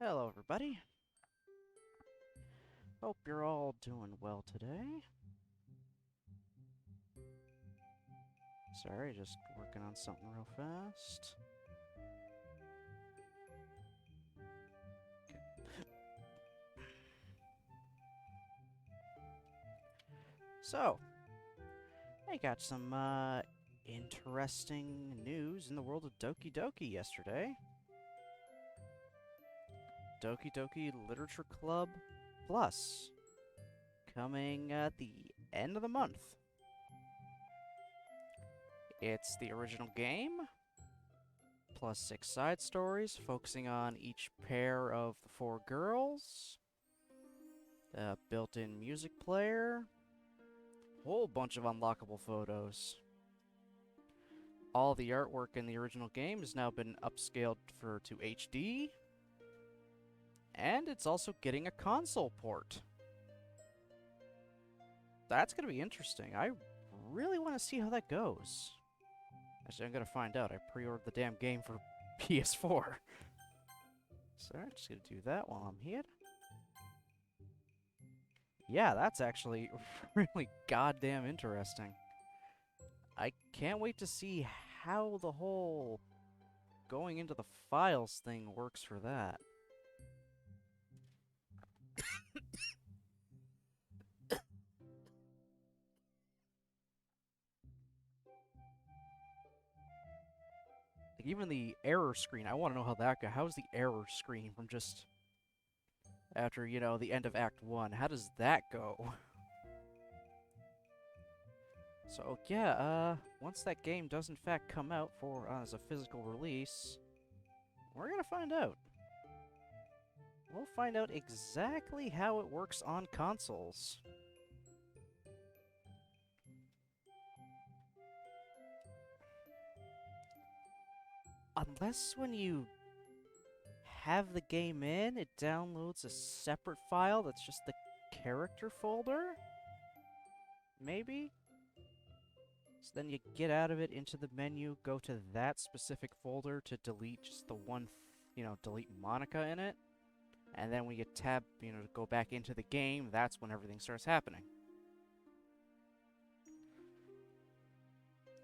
Hello, everybody. Hope you're all doing well today. Sorry, just working on something real fast. So, I got some interesting news in the world of Doki Doki yesterday. Doki Doki Literature Club Plus, coming at the end of the month. It's the original game, plus 6 side stories, focusing on each pair of the 4 girls. Built-in music player. Whole bunch of unlockable photos. All the artwork in the original game has now been upscaled to HD. And it's also getting a console port. That's going to be interesting. I really want to see how that goes. Actually, I'm going to find out. I pre-ordered the damn game for PS4. So I'm just going to do that while I'm here. Yeah, that's actually really goddamn interesting. I can't wait to see how the whole going into the files thing works for that. Like, even the error screen, I want to know how that goes. How's the error screen from just after, you know, the end of Act 1? How does that go? So, yeah, once that game does in fact come out for as a physical release, we're gonna find out. We'll find out exactly how it works on consoles. Unless when you have the game in, it downloads a separate file that's just the character folder? Maybe? So then you get out of it into the menu, go to that specific folder to delete just the one, delete Monica in it. And then when you tab, to go back into the game, that's when everything starts happening.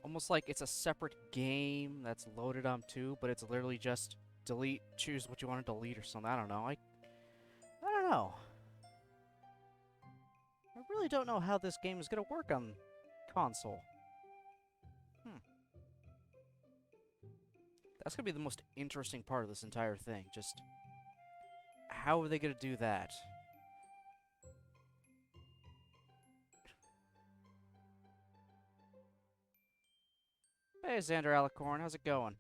Almost like it's a separate game that's loaded on too, but it's literally just delete, choose what you want to delete or something. I don't know. I don't know. I really don't know how this game is going to work on console. That's going to be the most interesting part of this entire thing. Just, how are they going to do that? Hey, Xander Alicorn, how's it going?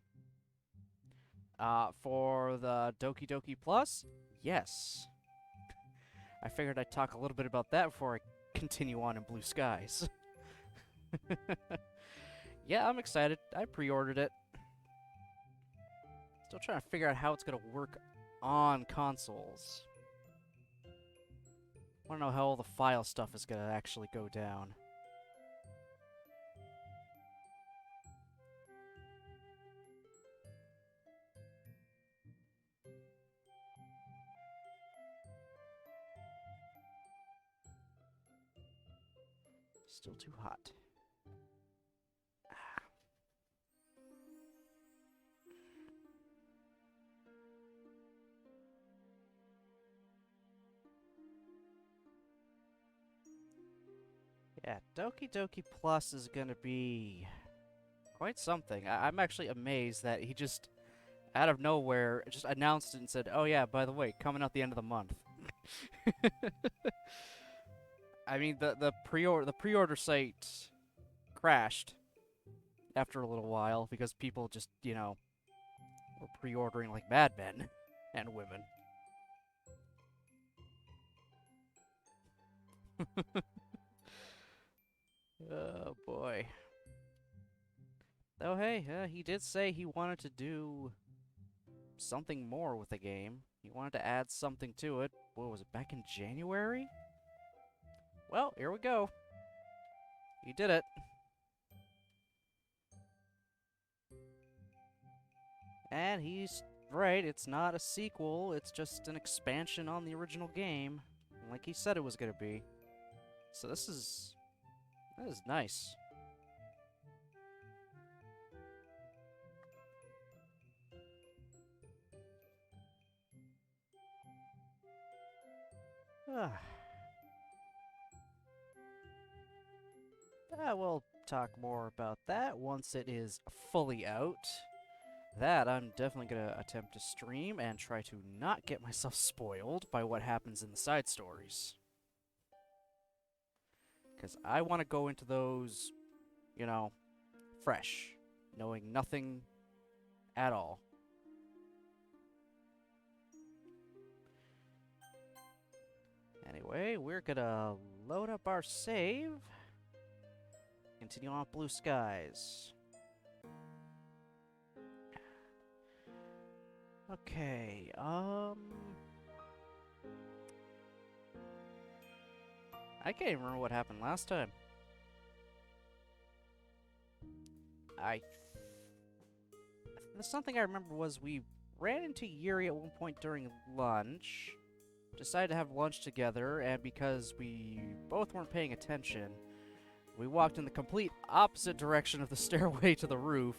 For the Doki Doki Plus? Yes. I figured I'd talk a little bit about that before I continue on in Blue Skies. Yeah, I'm excited. I pre-ordered it. Still trying to figure out how it's going to work on consoles. I want to know how all the file stuff is going to actually go down. Still too hot. Yeah, Doki Doki Plus is gonna be quite something. I'm actually amazed that he just, out of nowhere, just announced it and said, "Oh yeah, by the way, coming out the end of the month." I mean, the pre-order site crashed after a little while because people just, were pre-ordering like madmen and women. Oh boy. Oh hey, he did say he wanted to do something more with the game. He wanted to add something to it. What was it, back in January? Well, here we go. He did it. And he's Right, it's not a sequel, it's just an expansion on the original game, like he said it was gonna be. So that is nice. Ah. We'll talk more about that once it is fully out. That I'm definitely gonna attempt to stream and try to not get myself spoiled by what happens in the side stories. Because I want to go into those, you know, fresh, knowing nothing at all. Anyway, we're gonna load up our save. Continue on Blue Skies. Okay, I can't even remember what happened last time. Something I remember was we ran into Yuri at one point during lunch, decided to have lunch together, and because we both weren't paying attention, we walked in the complete opposite direction of the stairway to the roof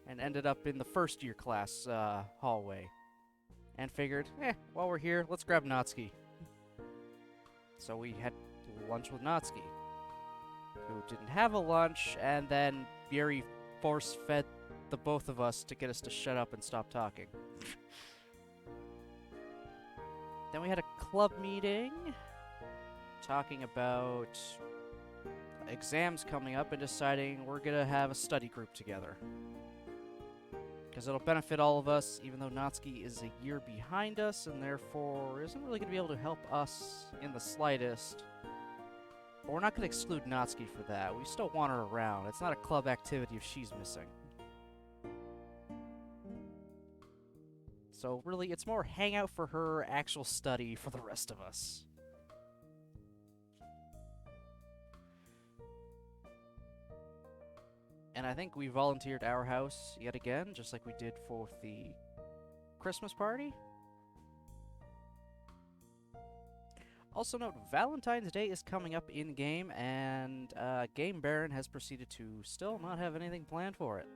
and ended up in the first year class hallway. And figured, while we're here, let's grab Natsuki. So we had lunch with Natsuki, who didn't have a lunch, and then Yuri force-fed the both of us to get us to shut up and stop talking. Then we had a club meeting, talking about exams coming up and deciding we're gonna have a study group together. Because it'll benefit all of us, even though Natsuki is a year behind us and therefore isn't really going to be able to help us in the slightest. But we're not going to exclude Natsuki for that. We still want her around. It's not a club activity if she's missing. So really, it's more hangout for her, actual study for the rest of us. And I think we volunteered our house yet again, just like we did for the Christmas party. Also note, Valentine's Day is coming up in-game, and Game Baron has proceeded to still not have anything planned for it.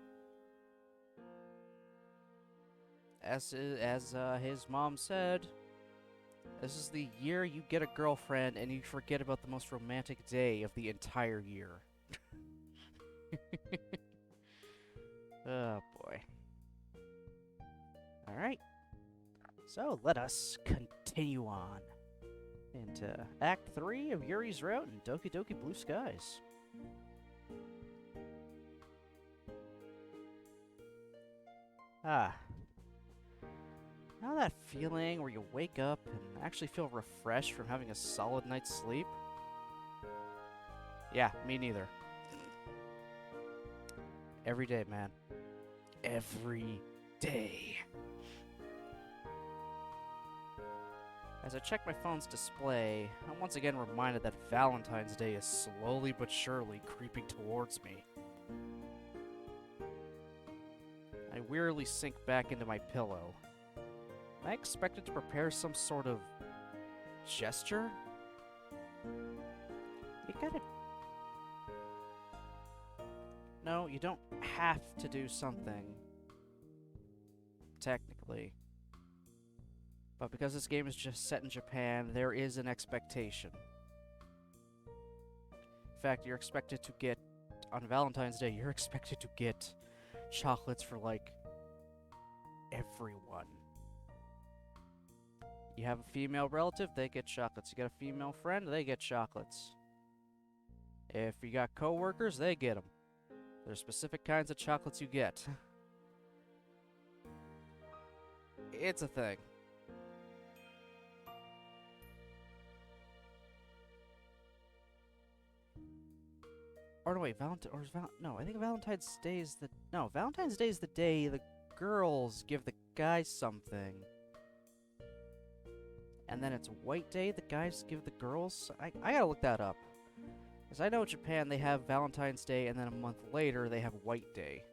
As his mom said, this is the year you get a girlfriend and you forget about the most romantic day of the entire year. Oh boy. Alright. So let us continue on into Act 3 of Yuri's Route in Doki Doki Blue Skies. Now that feeling where you wake up and actually feel refreshed from having a solid night's sleep? Yeah, me neither. Every day, man. Every day. As I check my phone's display, I'm once again reminded that Valentine's Day is slowly but surely creeping towards me. I wearily sink back into my pillow. Am I expected to prepare some sort of gesture? You gotta... No, you don't have to do something. Technically. But because this game is just set in Japan, there is an expectation. In fact, you're expected to get... On Valentine's Day, you're expected to get chocolates for, like, everyone. You have a female relative, they get chocolates. You got a female friend, they get chocolates. If you got coworkers, they get them. There's specific kinds of chocolates you get. It's a thing. Or no, wait, I think Valentine's Day is the... No, Valentine's Day is the day the girls give the guys something. And then it's White Day, the guys give the girls... I gotta look that up. Because I know in Japan they have Valentine's Day, and then a month later they have White Day.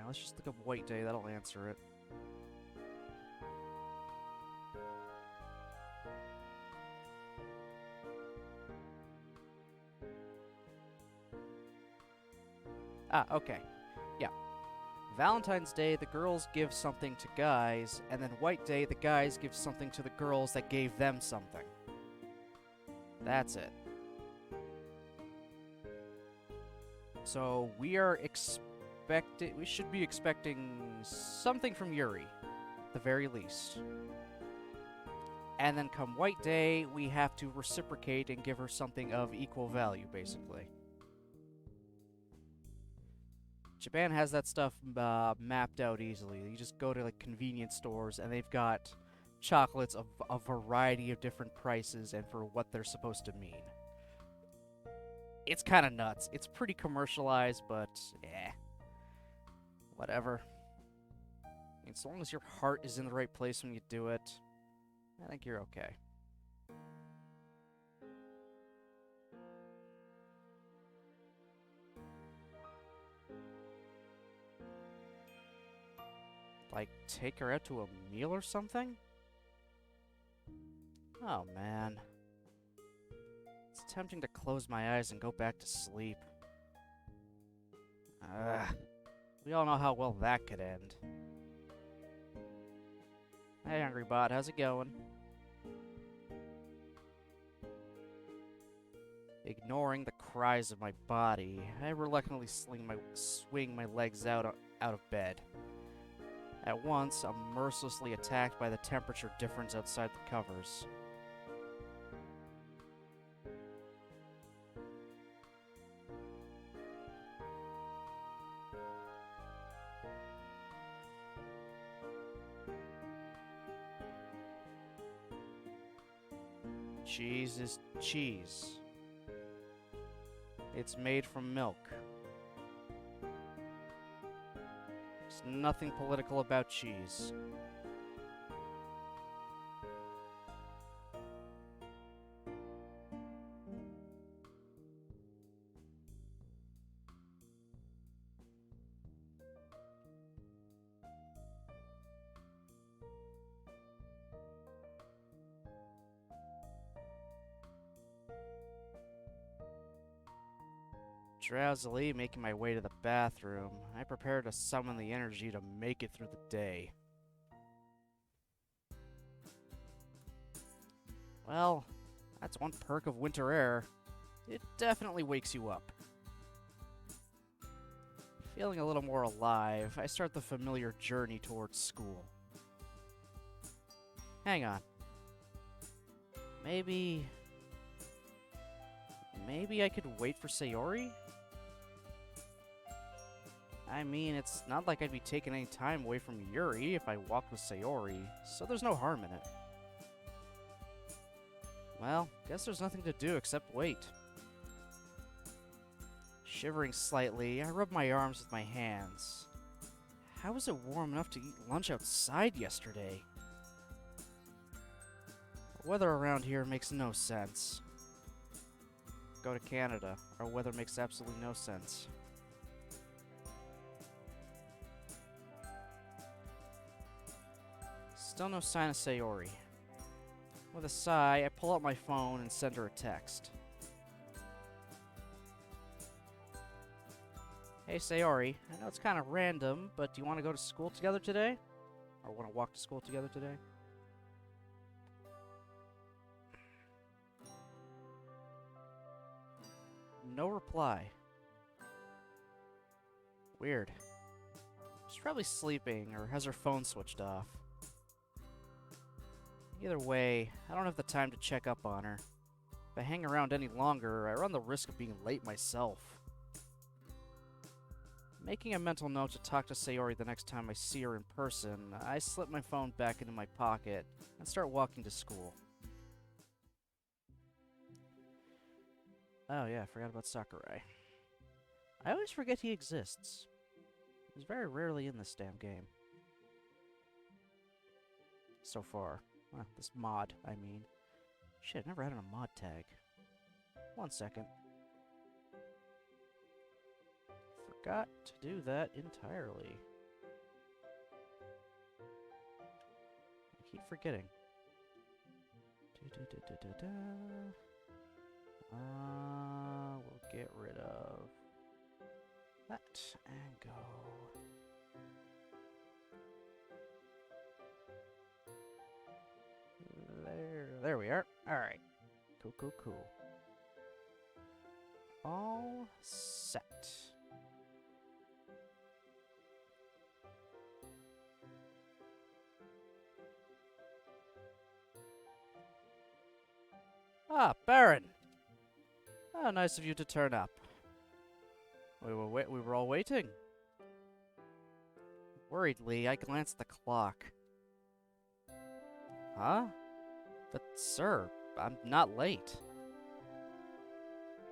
Alright, let's just look up White Day, that'll answer it. Ah, okay. Yeah. Valentine's Day, the girls give something to guys, and then White Day, the guys give something to the girls that gave them something. That's it. So we should be expecting something from Yuri, at the very least. And then come White Day, we have to reciprocate and give her something of equal value, basically. Japan has that stuff mapped out easily. You just go to like convenience stores and they've got chocolates of a variety of different prices and for what they're supposed to mean. It's kind of nuts. It's pretty commercialized, but whatever. I mean, as long as your heart is in the right place when you do it, I think you're okay. Like, take her out to a meal or something? Oh, man. It's tempting to close my eyes and go back to sleep. We all know how well that could end. Hey, Hungry Bot, how's it going? Ignoring the cries of my body, I reluctantly swing my legs out of bed. At once, I'm mercilessly attacked by the temperature difference outside the covers. Cheese is cheese. It's made from milk. There's nothing political about cheese. Drowsily making my way to the bathroom, I prepare to summon the energy to make it through the day. Well, that's one perk of winter air. It definitely wakes you up. Feeling a little more alive, I start the familiar journey towards school. Hang on. Maybe I could wait for Sayori? I mean, it's not like I'd be taking any time away from Yuri if I walked with Sayori, so there's no harm in it. Well, guess there's nothing to do except wait. Shivering slightly, I rub my arms with my hands. How was it warm enough to eat lunch outside yesterday? The weather around here makes no sense. Go to Canada. Our weather makes absolutely no sense. Still no sign of Sayori. With a sigh, I pull out my phone and send her a text. Hey Sayori, I know it's kind of random, but do you want to go to school together today? Or want to walk to school together today? No reply. Weird. She's probably sleeping or has her phone switched off. Either way, I don't have the time to check up on her. If I hang around any longer, I run the risk of being late myself. Making a mental note to talk to Sayori the next time I see her in person, I slip my phone back into my pocket and start walking to school. Oh yeah, I forgot about Sakurai. I always forget he exists. He's very rarely in this damn game. So far. Well, this mod, I mean. Shit, I never had a mod tag. 1 second. Forgot to do that entirely. forgetting? We'll get rid of that and go. There we are. Alright. Cool. All set. Ah, Baron! How nice of you to turn up. We were all waiting. Worriedly, I glanced at the clock. Huh? But, sir, I'm not late.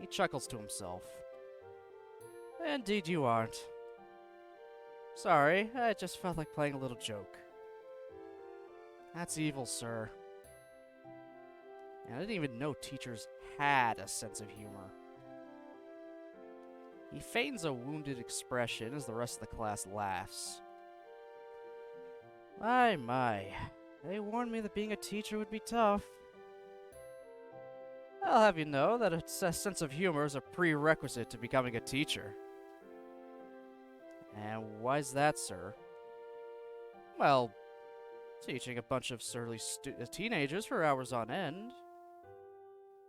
He chuckles to himself. Indeed you aren't. Sorry, I just felt like playing a little joke. That's evil, sir. And I didn't even know teachers had a sense of humor. He feigns a wounded expression as the rest of the class laughs. My. They warned me that being a teacher would be tough. I'll have you know that a sense of humor is a prerequisite to becoming a teacher. And why's that, sir? Well, teaching a bunch of surly teenagers for hours on end.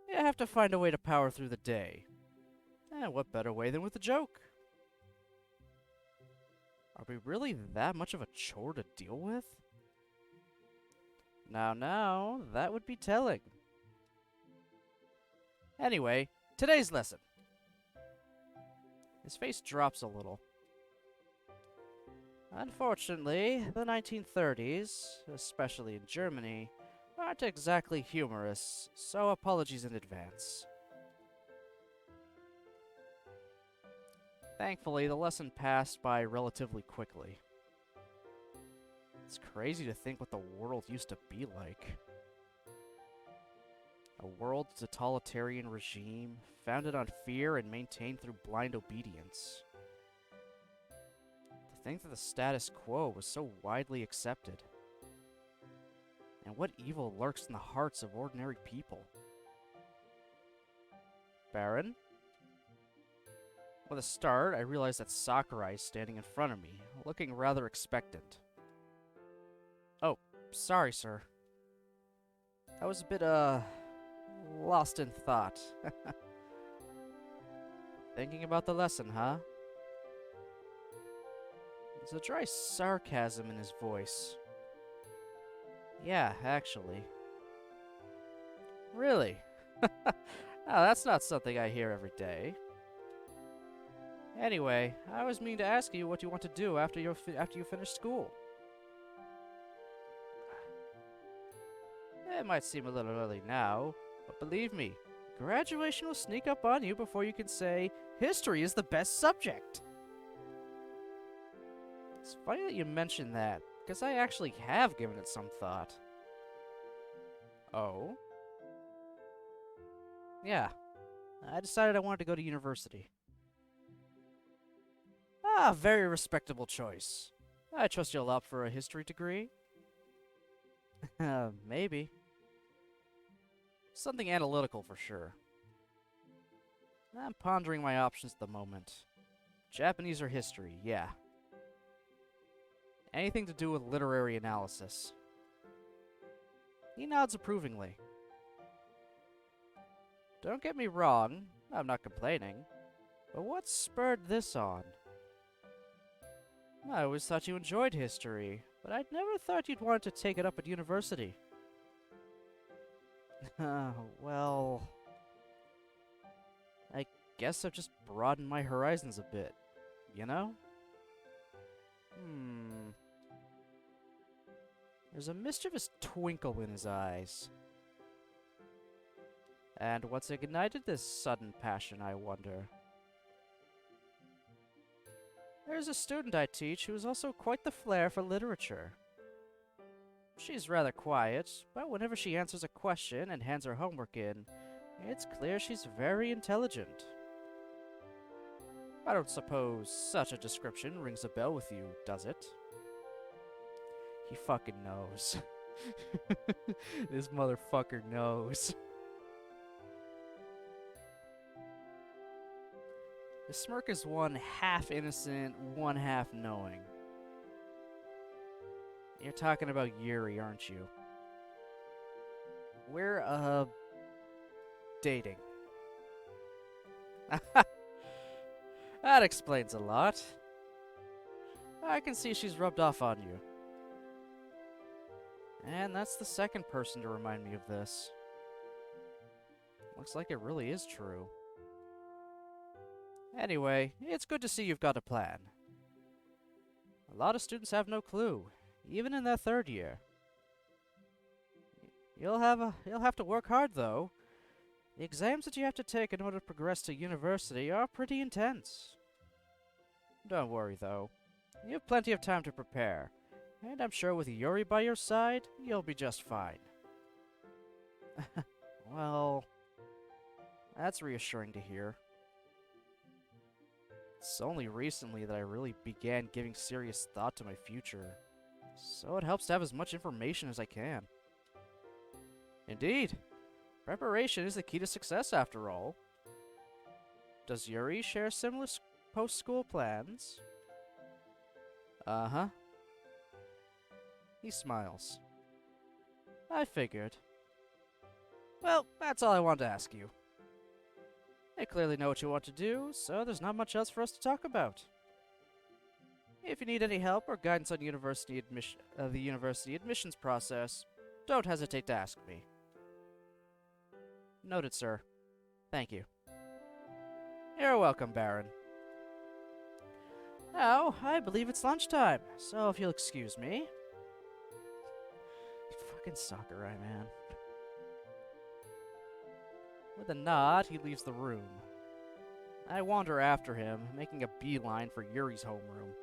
You have to find a way to power through the day. And what better way than with a joke? Are we really that much of a chore to deal with? Now, that would be telling. Anyway, today's lesson. His face drops a little. Unfortunately, the 1930s, especially in Germany, aren't exactly humorous, so apologies in advance. Thankfully, the lesson passed by relatively quickly. It's crazy to think what the world used to be like. A world totalitarian regime, founded on fear and maintained through blind obedience. To think that the status quo was so widely accepted. And what evil lurks in the hearts of ordinary people? Baron? With a start, I realized that Sakurai is standing in front of me, looking rather expectant. Oh, sorry, sir. I was a bit, lost in thought. Thinking about the lesson, huh? There's a dry sarcasm in his voice. Yeah, actually. Really? Oh, that's not something I hear every day. Anyway, I was meaning to ask you what you want to do after you finish school. It might seem a little early now, but believe me, graduation will sneak up on you before you can say, history is the best subject. It's funny that you mention that, because I actually have given it some thought. Oh? Yeah, I decided I wanted to go to university. Ah, very respectable choice. I trust you'll opt for a history degree? Maybe. Something analytical for sure. I'm pondering my options at the moment. Japanese or history, yeah. Anything to do with literary analysis. He nods approvingly. Don't get me wrong, I'm not complaining. But what spurred this on? I always thought you enjoyed history, but I'd never thought you'd want to take it up at university. Well... I guess I've just broadened my horizons a bit, you know? There's a mischievous twinkle in his eyes. And what's ignited this sudden passion, I wonder? There's a student I teach who has also quite the flair for literature. She's rather quiet, but whenever she answers a question and hands her homework in, it's clear she's very intelligent. I don't suppose such a description rings a bell with you, does it? He fucking knows. This motherfucker knows. The smirk is one half innocent, one half knowing. You're talking about Yuri, aren't you? We're, dating. That explains a lot. I can see she's rubbed off on you. And that's the second person to remind me of this. Looks like it really is true. Anyway, it's good to see you've got a plan. A lot of students have no clue, even in their third year. You'll have to work hard, though. The exams that you have to take in order to progress to university are pretty intense. Don't worry, though. You have plenty of time to prepare, and I'm sure with Yuri by your side, you'll be just fine. Well, that's reassuring to hear. It's only recently that I really began giving serious thought to my future, so it helps to have as much information as I can. Indeed. Preparation is the key to success, after all. Does Yuri share similar post-school plans? Uh-huh. He smiles. I figured. Well, that's all I wanted to ask you. I clearly know what you want to do, so there's not much else for us to talk about. If you need any help or guidance on the university admissions process, don't hesitate to ask me. Noted, sir. Thank you. You're welcome, Baron. Now, I believe it's lunchtime, so if you'll excuse me. Fucking Sakurai, man. With a nod, he leaves the room. I wander after him, making a beeline for Yuri's homeroom.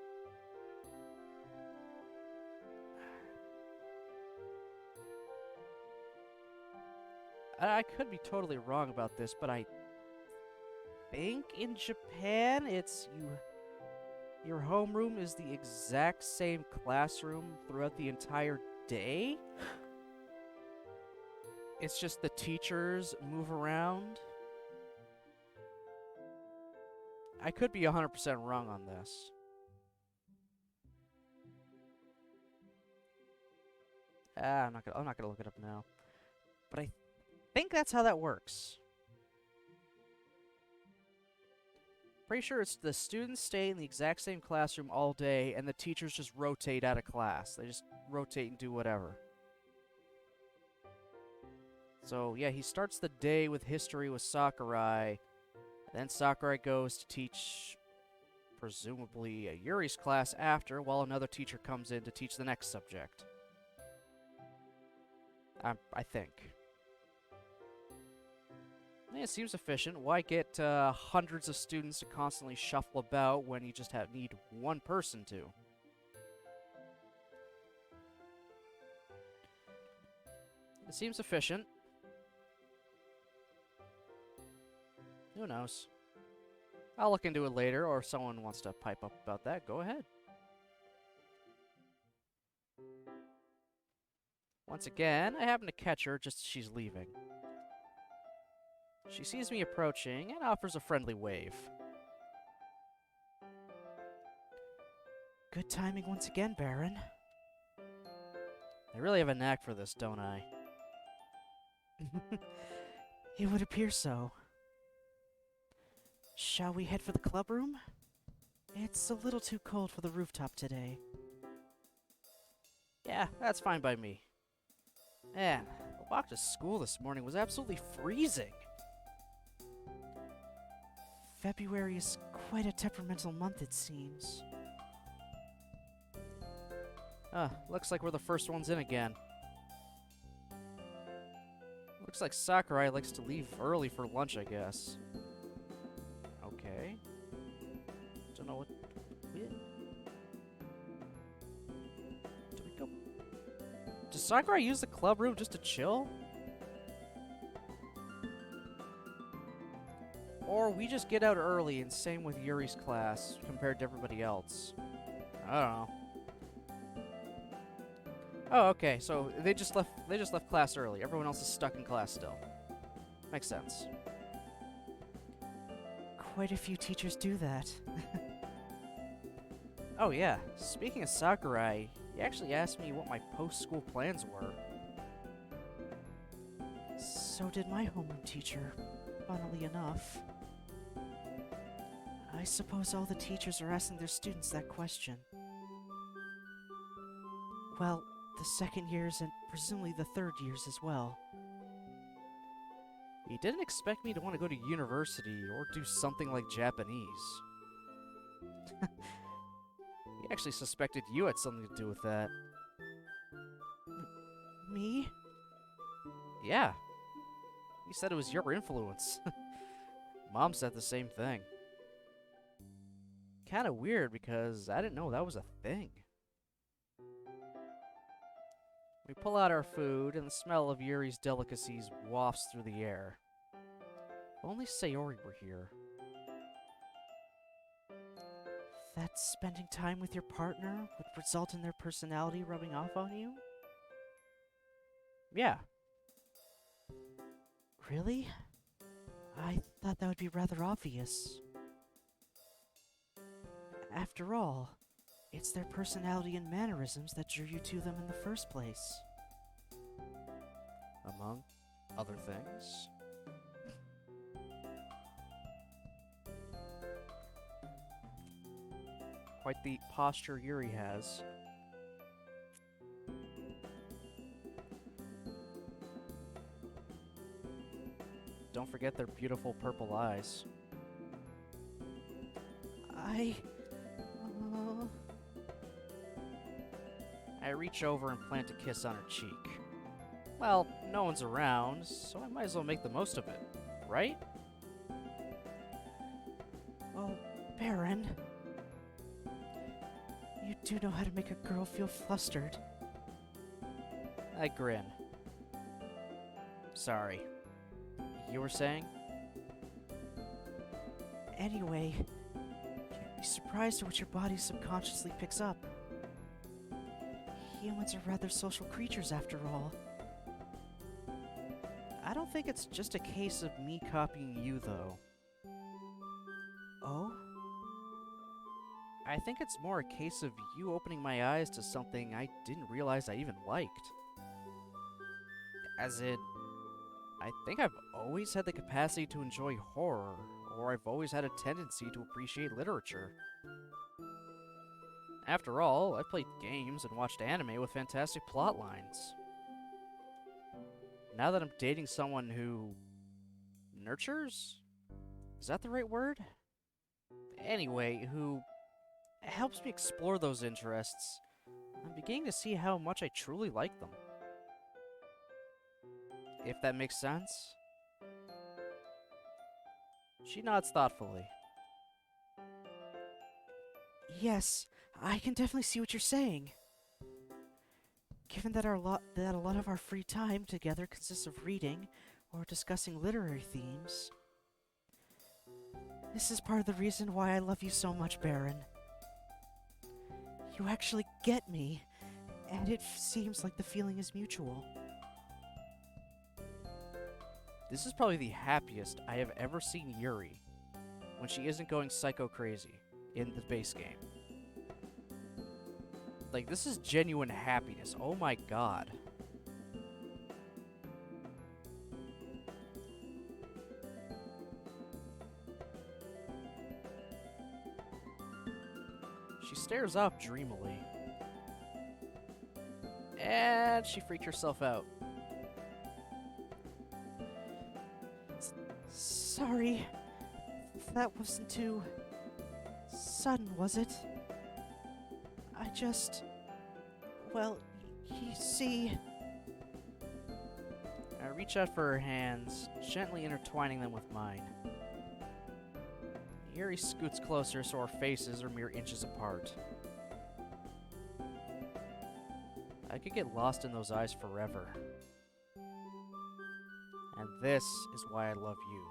I could be totally wrong about this, but I think in Japan, your homeroom is the exact same classroom throughout the entire day. It's just the teachers move around. I could be 100% wrong on this. I'm not gonna look it up now. But I think that's how that works. Pretty sure it's the students stay in the exact same classroom all day, and the teachers just rotate out of class. They just rotate and do whatever. So, yeah, he starts the day with history with Sakurai. Then Sakurai goes to teach, presumably, Yuri's class after, while another teacher comes in to teach the next subject. I think. Yeah, it seems efficient. Why get hundreds of students to constantly shuffle about when you just need one person to? It seems efficient. Who knows? I'll look into it later, or if someone wants to pipe up about that, go ahead. Once again, I happen to catch her just as she's leaving. She sees me approaching and offers a friendly wave. Good timing once again, Baron. I really have a knack for this, don't I? It would appear so. Shall we head for the club room? It's a little too cold for the rooftop today. Yeah, that's fine by me. Man, the walk to school this morning was absolutely freezing. February is quite a temperamental month, it seems. Looks like we're the first ones in again. Looks like Sakurai likes to leave early for lunch, I guess. Okay. Don't know what... Do we go... Does Sakurai use the club room just to chill? Or we just get out early, and same with Yuri's class, compared to everybody else. I don't know. Oh, okay. So they just left. They just left class early. Everyone else is stuck in class still. Makes sense. Quite a few teachers do that. Oh yeah. Speaking of Sakurai, he actually asked me what my post-school plans were. So did my homeroom teacher, funnily enough. I suppose all the teachers are asking their students that question. Well, the second years and presumably the third years as well. He didn't expect me to want to go to university or do something like Japanese. He actually suspected you had something to do with that. Me? Yeah. He said it was your influence. Mom said the same thing. Kinda weird because I didn't know that was a thing. We pull out our food and the smell of Yuri's delicacies wafts through the air. If only Sayori were here. That spending time with your partner would result in their personality rubbing off on you? Yeah. Really? I thought that would be rather obvious. After all, it's their personality and mannerisms that drew you to them in the first place. Among other things. Quite the posture Yuri has. Don't forget their beautiful purple eyes. I reach over and plant a kiss on her cheek. Well, no one's around, so I might as well make the most of it, right? Oh, Baron. You do know how to make a girl feel flustered. I grin. Sorry. You were saying? Anyway, you'd be surprised at what your body subconsciously picks up. Humans are rather social creatures after all. I don't think it's just a case of me copying you, though. Oh? I think it's more a case of you opening my eyes to something I didn't realize I even liked. As in, I think I've always had the capacity to enjoy horror, or I've always had a tendency to appreciate literature. After all, I've played games and watched anime with fantastic plot lines. Now that I'm dating someone who nurtures? Is that the right word? Anyway, who helps me explore those interests, I'm beginning to see how much I truly like them. If that makes sense? She nods thoughtfully. Yes, I can definitely see what you're saying. Given that a lot of our free time together consists of reading or discussing literary themes, this is part of the reason why I love you so much, Baron. You actually get me, and it seems like the feeling is mutual. This is probably the happiest I have ever seen Yuri when she isn't going psycho crazy in the base game. Like, this is genuine happiness. Oh my god. She stares up dreamily. And she freaked herself out. Sorry. That wasn't too sudden, was it? I just... Well, you see... I reach out for her hands, gently intertwining them with mine. Yuri scoots closer so our faces are mere inches apart. I could get lost in those eyes forever. And this is why I love you.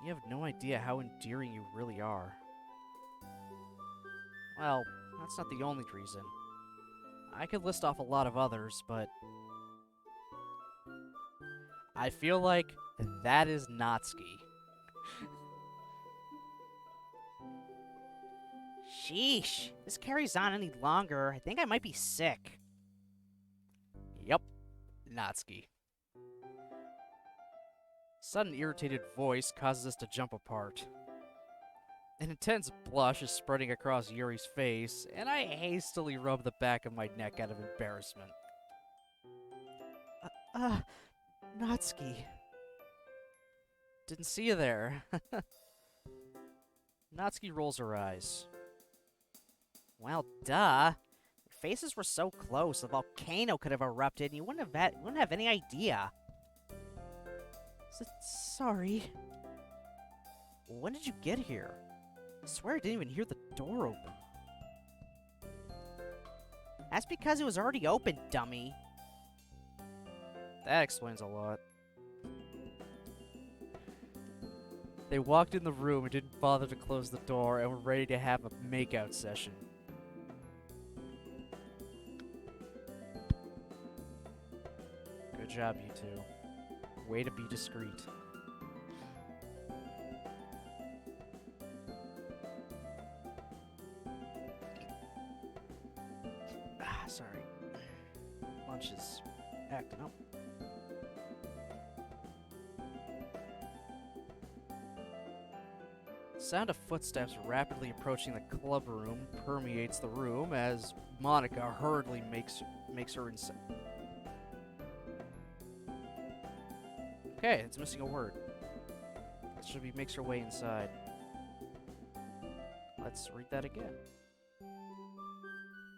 You have no idea how endearing you really are. Well, that's not the only reason. I could list off a lot of others, but I feel like that is Natsuki. Sheesh, this carries on any longer, I think I might be sick. Yep, Natsuki. Sudden irritated voice causes us to jump apart. An intense blush is spreading across Yuri's face, and I hastily rub the back of my neck out of embarrassment. Natsuki. Didn't see you there. Natsuki rolls her eyes. Well, duh. Your faces were so close, a volcano could have erupted, and you wouldn't have any idea. Sorry. When did you get here? I swear I didn't even hear the door open. That's because it was already open, dummy. That explains a lot. They walked in the room and didn't bother to close the door and were ready to have a makeout session. Good job, you two. Way to be discreet. Sorry. Lunch is acting up. Sound of footsteps rapidly approaching the club room permeates the room as Monica hurriedly makes her inside. Okay, it's missing a word. It should be makes her way inside. Let's read that again.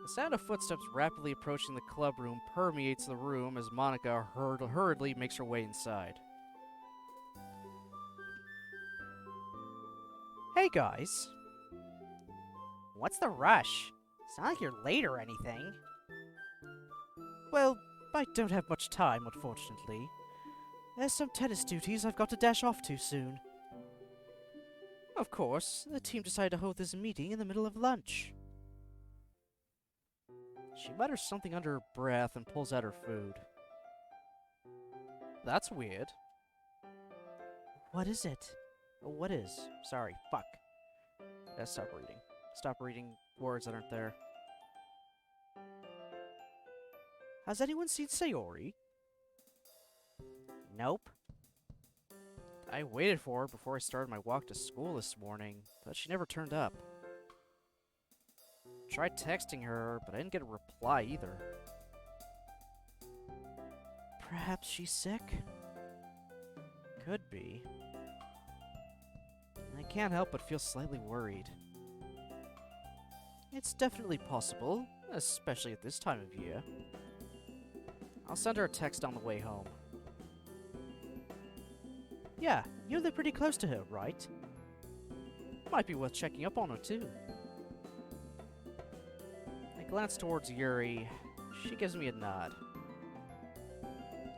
The sound of footsteps rapidly approaching the club room permeates the room as Monica hurriedly makes her way inside. Hey guys. What's the rush? It's not like you're late or anything. Well, I don't have much time, unfortunately. There's some tennis duties I've got to dash off to soon. Of course, the team decided to hold this meeting in the middle of lunch. She mutters something under her breath and pulls out her food. That's weird. What is it? What is? Sorry, fuck. Gotta stop reading. Stop reading words that aren't there. Has anyone seen Sayori? Nope. I waited for her before I started my walk to school this morning, but she never turned up. Tried texting her, but I didn't get a reply either. Perhaps she's sick? Could be. I can't help but feel slightly worried. It's definitely possible, especially at this time of year. I'll send her a text on the way home. Yeah, you live pretty close to her, right? Might be worth checking up on her, too. I glance towards Yuri. She gives me a nod.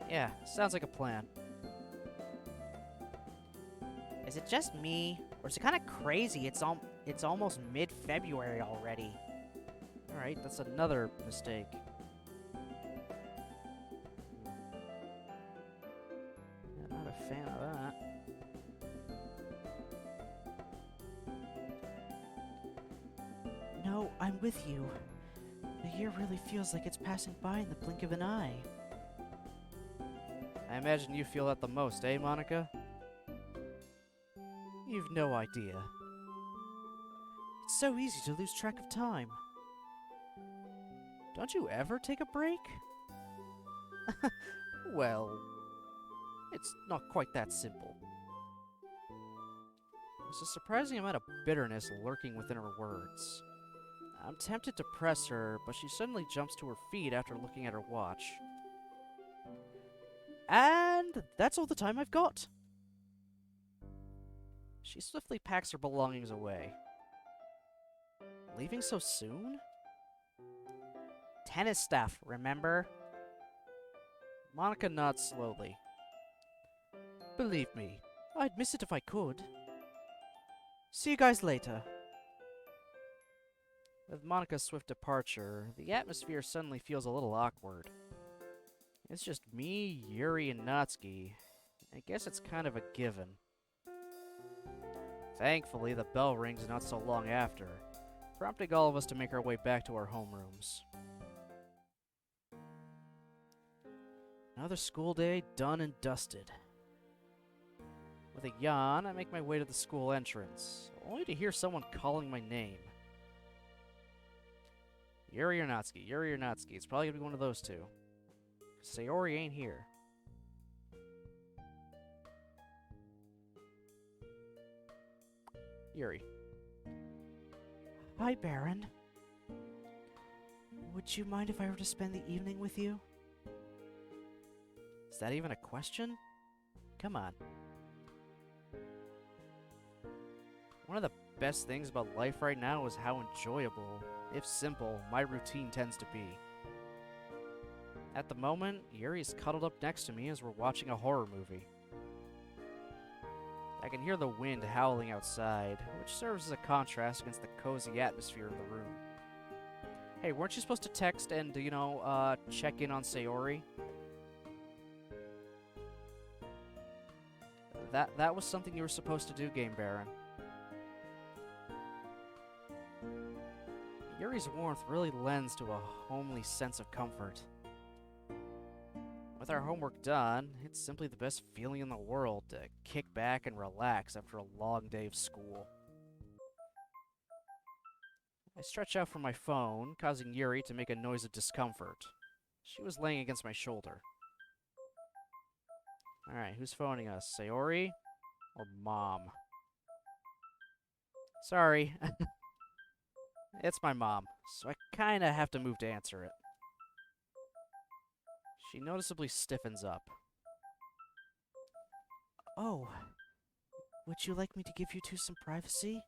Yeah, sounds like a plan. Is it just me, or is it kind of crazy? It's almost mid-February already. Alright, that's another mistake. Not a fan of that. No, I'm with you. The year really feels like it's passing by in the blink of an eye. I imagine you feel that the most, eh, Monica? You've no idea. It's so easy to lose track of time. Don't you ever take a break? Well, it's not quite that simple. There's a surprising amount of bitterness lurking within her words. I'm tempted to press her, but she suddenly jumps to her feet after looking at her watch. And that's all the time I've got. She swiftly packs her belongings away. Leaving so soon? Tennis stuff, remember? Monica nods slowly. Believe me, I'd miss it if I could. See you guys later. With Monika's swift departure, the atmosphere suddenly feels a little awkward. It's just me, Yuri, and Natsuki. I guess it's kind of a given. Thankfully, the bell rings not so long after, prompting all of us to make our way back to our homerooms. Another school day done and dusted. With a yawn, I make my way to the school entrance, only to hear someone calling my name. Yuri or Natsuki, Yuri or Natsuki. It's probably gonna be one of those two. Sayori ain't here. Yuri. Hi, Baron. Would you mind if I were to spend the evening with you? Is that even a question? Come on. One of the best things about life right now is how enjoyable, if simple, my routine tends to be. At the moment, Yuri's cuddled up next to me as we're watching a horror movie. I can hear the wind howling outside, which serves as a contrast against the cozy atmosphere in the room. Hey, weren't you supposed to text and, check in on Sayori? That was something you were supposed to do, Game Baron. Yuri's warmth really lends to a homely sense of comfort. With our homework done, it's simply the best feeling in the world to kick back and relax after a long day of school. I stretch out from my phone, causing Yuri to make a noise of discomfort. She was laying against my shoulder. Alright, who's phoning us? Sayori? Or Mom? Sorry. It's my mom, so I kinda have to move to answer it. She noticeably stiffens up. Oh, would you like me to give you two some privacy?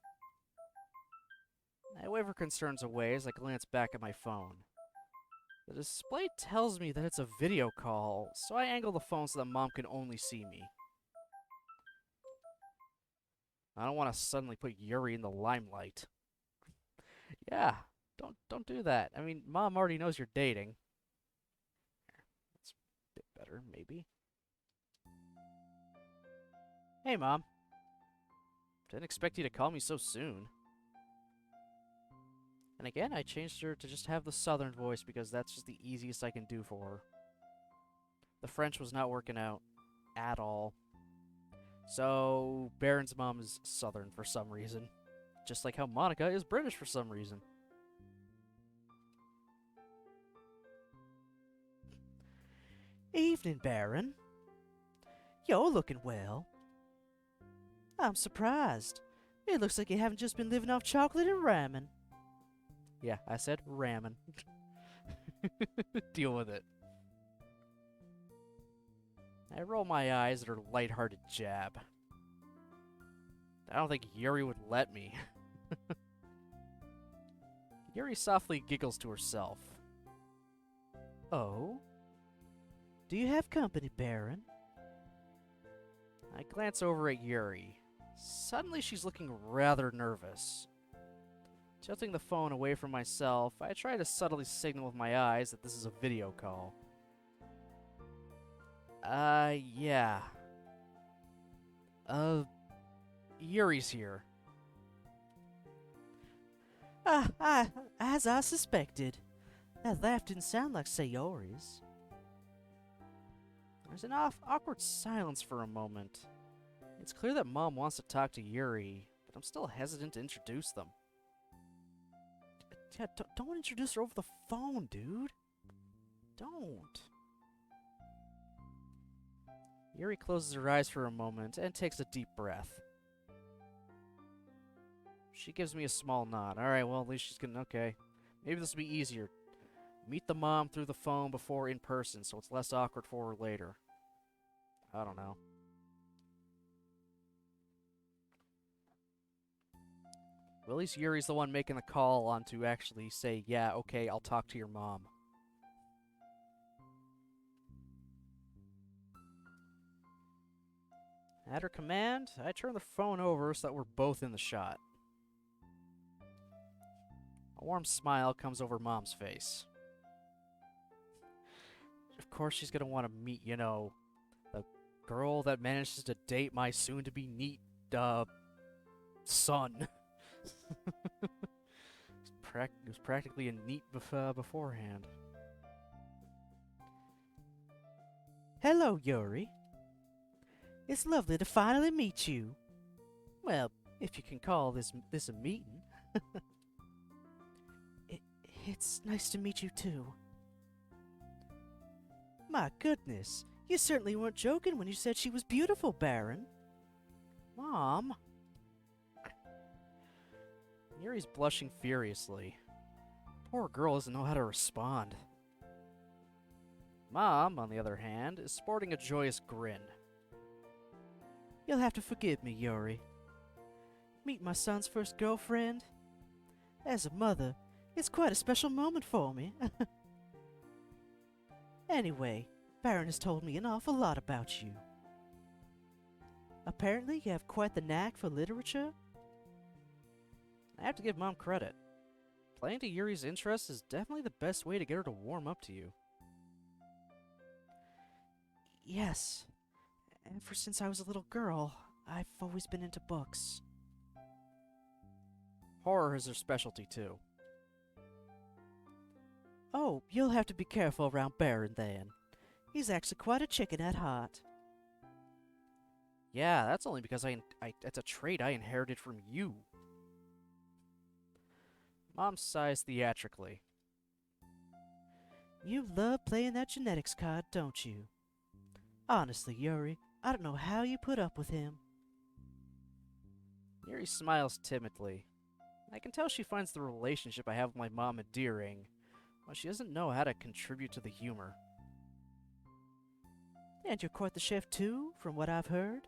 I wave her concerns away as I glance back at my phone. The display tells me that it's a video call, so I angle the phone so that Mom can only see me. I don't want to suddenly put Yuri in the limelight. Yeah, don't do that. I mean, Mom already knows you're dating. That's a bit better, maybe. Hey, Mom. Didn't expect you to call me so soon. And again, I changed her to just have the southern voice because that's just the easiest I can do for her. The French was not working out at all. So, Baron's mom is southern for some reason. Just like how Monika is British for some reason. Evening, Baron. You're looking well. I'm surprised. It looks like you haven't just been living off chocolate and ramen. Yeah, I said ramen. Deal with it. I roll my eyes at her lighthearted jab. I don't think Yuri would let me. Yuri softly giggles to herself. Oh? Do you have company, Baron? I glance over at Yuri. Suddenly she's looking rather nervous. Tilting the phone away from myself, I try to subtly signal with my eyes that this is a video call. Yeah. Yuri's here. As I suspected. That laugh didn't sound like Sayori's. There's an awkward silence for a moment. It's clear that Mom wants to talk to Yuri, but I'm still hesitant to introduce them. Yeah, don't introduce her over the phone, dude. Don't. Yuri closes her eyes for a moment and takes a deep breath. She gives me a small nod. Alright, well, at least she's gonna... Okay. Maybe this will be easier. Meet the mom through the phone before in person, so it's less awkward for her later. I don't know. Well, at least Yuri's the one making the call on to actually say, yeah, okay, I'll talk to your mom. At her command, I turn the phone over so that we're both in the shot. A warm smile comes over Mom's face. Of course she's gonna want to meet, you know, the girl that manages to date my soon-to-be neat, son. It was practically a neat beforehand. Hello, Yuri. It's lovely to finally meet you. Well, if you can call this a meeting. It's nice to meet you too. My goodness, you certainly weren't joking when you said she was beautiful, Baron. Mom. Yuri's blushing furiously. Poor girl doesn't know how to respond. Mom, on the other hand, is sporting a joyous grin. You'll have to forgive me, Yuri. Meet my son's first girlfriend? As a mother, it's quite a special moment for me. Anyway, Baron has told me an awful lot about you. Apparently, you have quite the knack for literature. I have to give Mom credit. Playing to Yuri's interests is definitely the best way to get her to warm up to you. Yes. Ever since I was a little girl, I've always been into books. Horror is her specialty, too. Oh, you'll have to be careful around Baron, then. He's actually quite a chicken at heart. Yeah, that's only because that's a trait I inherited from you. Mom sighs theatrically. You love playing that genetics card, don't you? Honestly, Yuri, I don't know how you put up with him. Yuri smiles timidly. I can tell she finds the relationship I have with my mom endearing, but she doesn't know how to contribute to the humor. And you're quite the chef too, from what I've heard?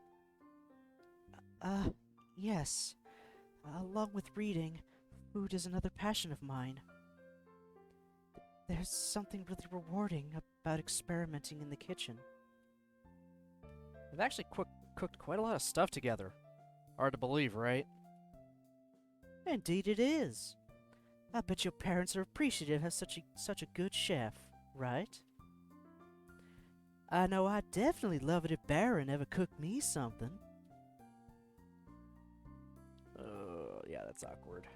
Yes. Along with reading, food is another passion of mine. There's something really rewarding about experimenting in the kitchen. We've actually cooked quite a lot of stuff together. Hard to believe, right? Indeed it is. I bet your parents are appreciative of such a good chef, right? I know I'd definitely love it if Baron ever cooked me something. Yeah, that's awkward.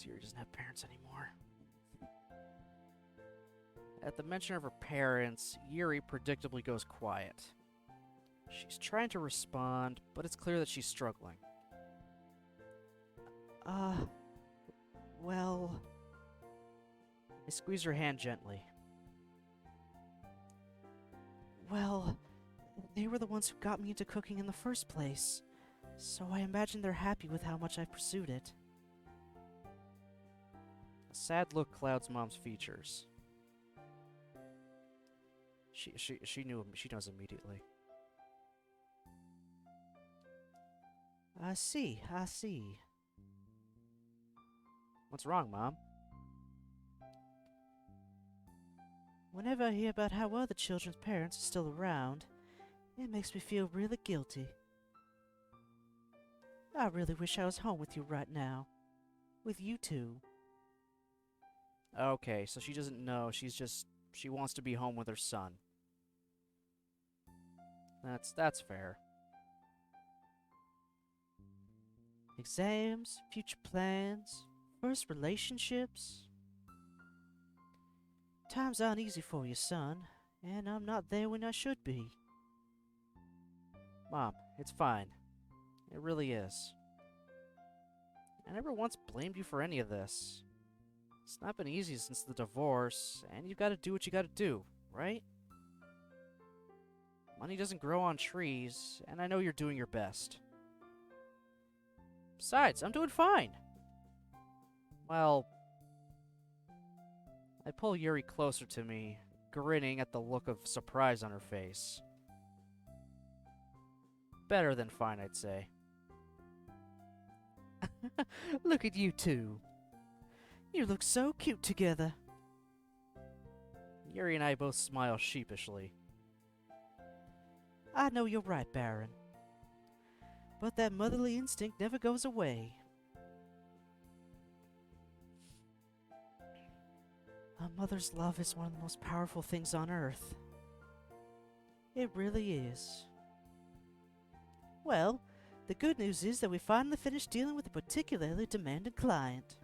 Yuri doesn't have parents anymore. At the mention of her parents, Yuri predictably goes quiet. She's trying to respond, but it's clear that she's struggling. Well... I squeeze her hand gently. Well, they were the ones who got me into cooking in the first place, so I imagine they're happy with how much I've pursued it. A sad look clouds Mom's features. She knows immediately. I see. What's wrong, Mom? Whenever I hear about how other children's parents are still around, it makes me feel really guilty. I really wish I was home with you right now. With you two. Okay, so she doesn't know. She wants to be home with her son. That's fair. Exams, future plans, first relationships. Times aren't easy for you, son, and I'm not there when I should be. Mom, it's fine. It really is. I never once blamed you for any of this. It's not been easy since the divorce, and you've got to do what you got to do, right? Money doesn't grow on trees, and I know you're doing your best. Besides, I'm doing fine. Well, I pull Yuri closer to me, grinning at the look of surprise on her face. Better than fine, I'd say. Look at you two. You look so cute together. Yuri and I both smile sheepishly. I know you're right, Baron. But that motherly instinct never goes away. mother's love is one of the most powerful things on Earth. It really is. Well, the good news is that we finally finished dealing with a particularly demanding client.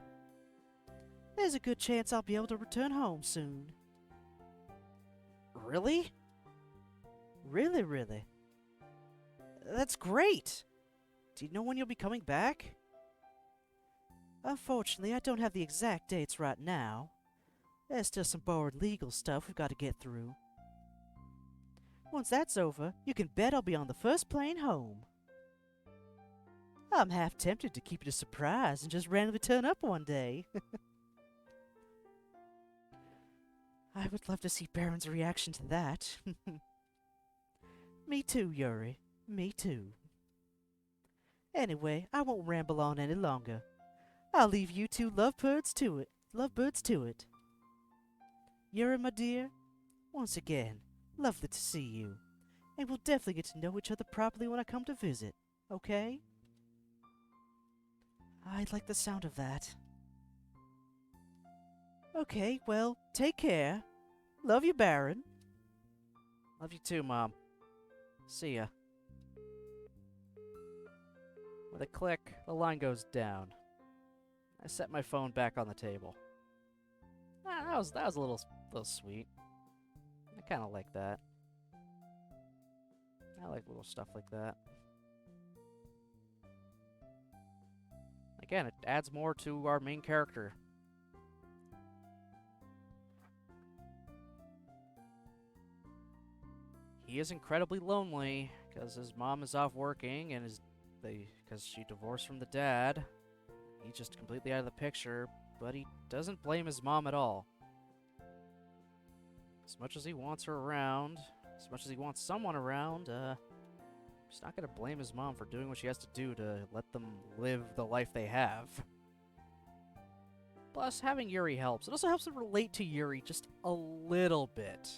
There's a good chance I'll be able to return home soon. Really? Really? That's great! Do you know when you'll be coming back? Unfortunately, I don't have the exact dates right now. There's still some borrowed legal stuff we've got to get through. Once that's over, you can bet I'll be on the first plane home. I'm half tempted to keep it a surprise and just randomly turn up one day. I would love to see Baron's reaction to that. Me too, Yuri. Me too. Anyway, I won't ramble on any longer. I'll leave you two lovebirds to it. Yuri, my dear, once again, lovely to see you. And we'll definitely get to know each other properly when I come to visit, okay? I'd like the sound of that. Okay, well, take care. Love you, Baron. Love you too, Mom. See ya. With a click, the line goes down. I set my phone back on the table. That was a little sweet. I kind of like that. I like little stuff like that. Again, it adds more to our main character. He is incredibly lonely because his mom is off working and because she divorced from the dad. He's just completely out of the picture, but he doesn't blame his mom at all. As much as he wants her around, as much as he wants someone around, he's not going to blame his mom for doing what she has to do to let them live the life they have. Plus, having Yuri helps. It also helps him relate to Yuri just a little bit.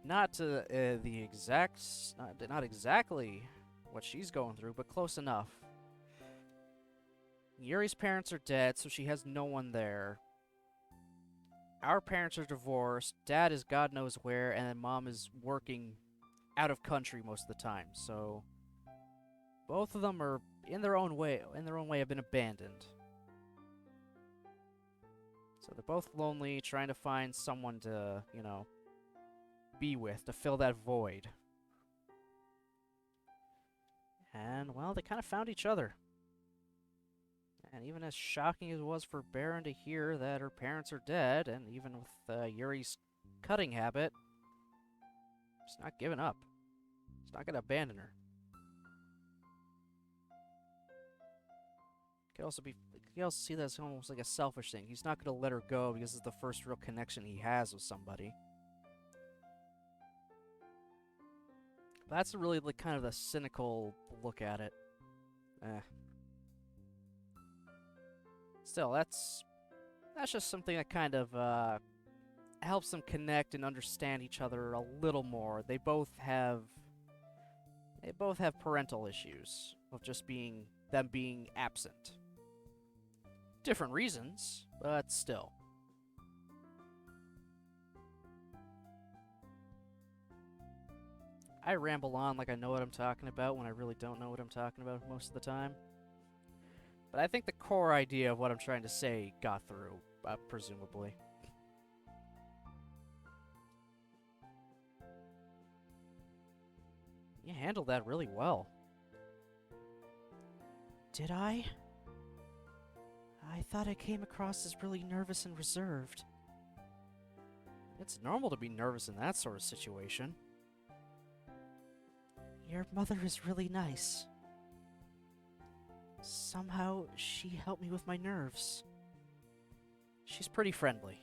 Not to the exact... not exactly what she's going through, but close enough. Yuri's parents are dead, so she has no one there. Our parents are divorced, Dad is God knows where, and then Mom is working out of country most of the time, so both of them are in their own way have been abandoned. So they're both lonely, trying to find someone to, you know, be with, to fill that void. And, well, they kind of found each other. And even as shocking as it was for Baron to hear that her parents are dead, and even with Yuri's cutting habit, he's not giving up. He's not going to abandon her. You can also see that as almost like a selfish thing. He's not going to let her go because it's the first real connection he has with somebody. That's really like kind of the cynical look at it. Still, that's just something that kind of helps them connect and understand each other a little more. They both have parental issues of just being absent. Different reasons, but still. I ramble on like I know what I'm talking about when I really don't know what I'm talking about most of the time. But I think the core idea of what I'm trying to say got through, presumably. You handled that really well. Did I? I thought I came across as really nervous and reserved. It's normal to be nervous in that sort of situation. Your mother is really nice. Somehow, she helped me with my nerves. She's pretty friendly.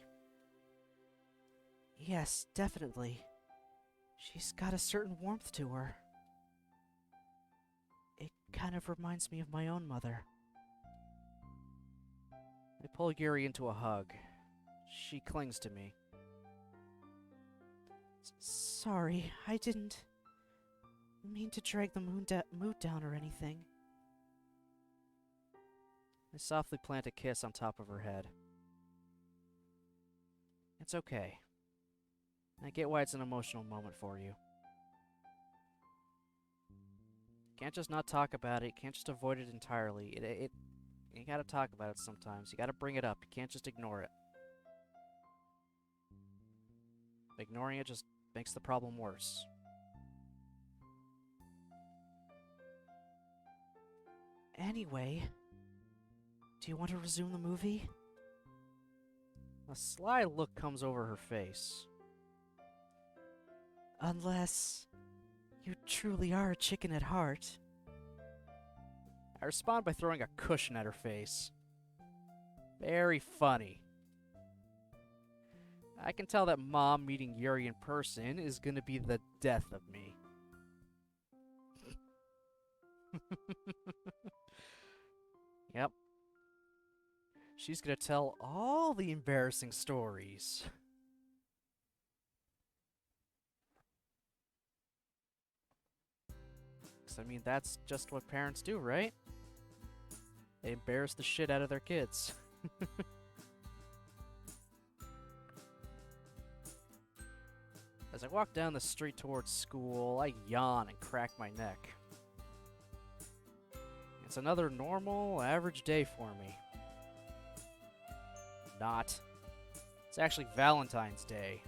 Yes, definitely. She's got a certain warmth to her. It kind of reminds me of my own mother. I pull Yuri into a hug. She clings to me. Sorry, I didn't mean to drag the mood down or anything. I softly plant a kiss on top of her head. It's okay. I get why it's an emotional moment for you. Can't just not talk about it. Can't just avoid it entirely. You gotta talk about it sometimes. You gotta bring it up. You can't just ignore it. Ignoring it just makes the problem worse. Anyway, do you want to resume the movie? A sly look comes over her face. Unless you truly are a chicken at heart. I respond by throwing a cushion at her face. Very funny. I can tell that Mom meeting Yuri in person is gonna be the death of me. Yep. She's gonna tell all the embarrassing stories. I mean, that's just what parents do, right? They embarrass the shit out of their kids. As I walk down the street towards school, I yawn and crack my neck. It's another normal, average day for me. Not. It's actually Valentine's Day.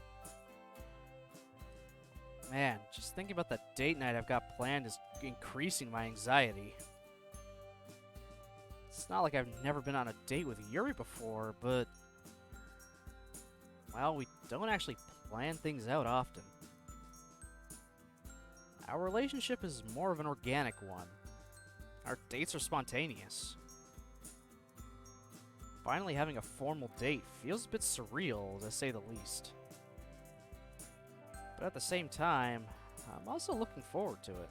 Man, just thinking about the date night I've got planned is increasing my anxiety. It's not like I've never been on a date with Yuri before, but... well, we don't actually plan things out often. Our relationship is more of an organic one. Our dates are spontaneous. Finally having a formal date feels a bit surreal, to say the least. But at the same time, I'm also looking forward to it.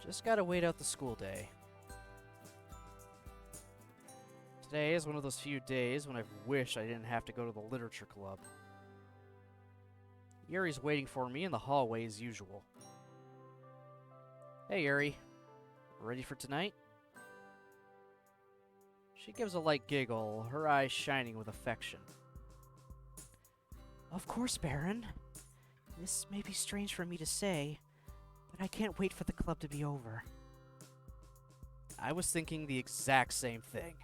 Just gotta wait out the school day. Today is one of those few days when I wish I didn't have to go to the literature club. Yuri's waiting for me in the hallway as usual. Hey Yuri, ready for tonight? She gives a light giggle, her eyes shining with affection. Of course, Baron. This may be strange for me to say, but I can't wait for the club to be over. I was thinking the exact same thing.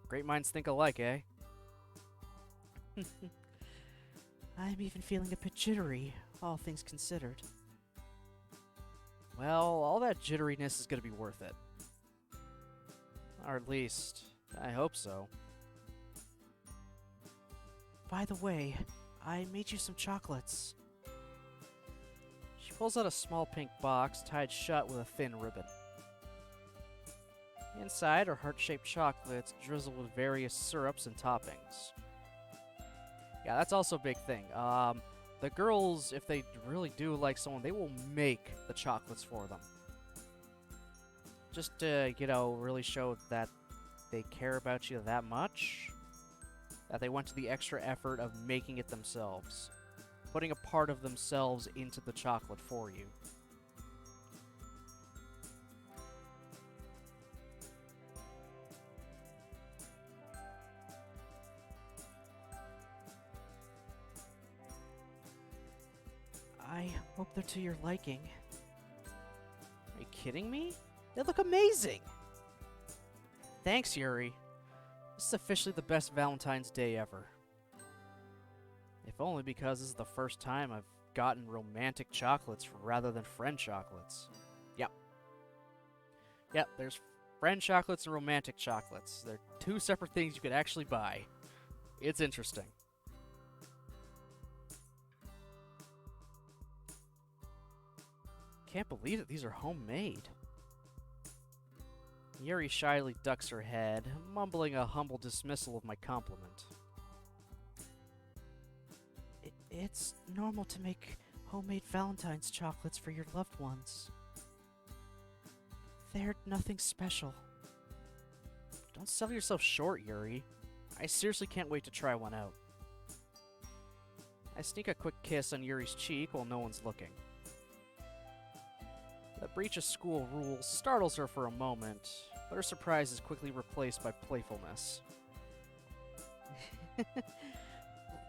Great minds think alike, eh? I'm even feeling a bit jittery, all things considered. Well, all that jitteriness is gonna be worth it. Or at least, I hope so. By the way, I made you some chocolates. She pulls out a small pink box tied shut with a thin ribbon. Inside are heart-shaped chocolates drizzled with various syrups and toppings. Yeah, that's also a big thing. The girls, if they really do like someone, they will make the chocolates for them. Just to, really show that they care about you that much. That they went to the extra effort of making it themselves. Putting a part of themselves into the chocolate for you. I hope they're to your liking. Are you kidding me? They look amazing! Thanks, Yuri. This is officially the best Valentine's Day ever. If only because this is the first time I've gotten romantic chocolates rather than friend chocolates. Yep. Yep, there's friend chocolates and romantic chocolates. They're two separate things you could actually buy. It's interesting. Can't believe that these are homemade. Yuri shyly ducks her head, mumbling a humble dismissal of my compliment. It's normal to make homemade Valentine's chocolates for your loved ones. They're nothing special. Don't sell yourself short, Yuri. I seriously can't wait to try one out. I sneak a quick kiss on Yuri's cheek while no one's looking. The breach of school rules startles her for a moment, but her surprise is quickly replaced by playfulness.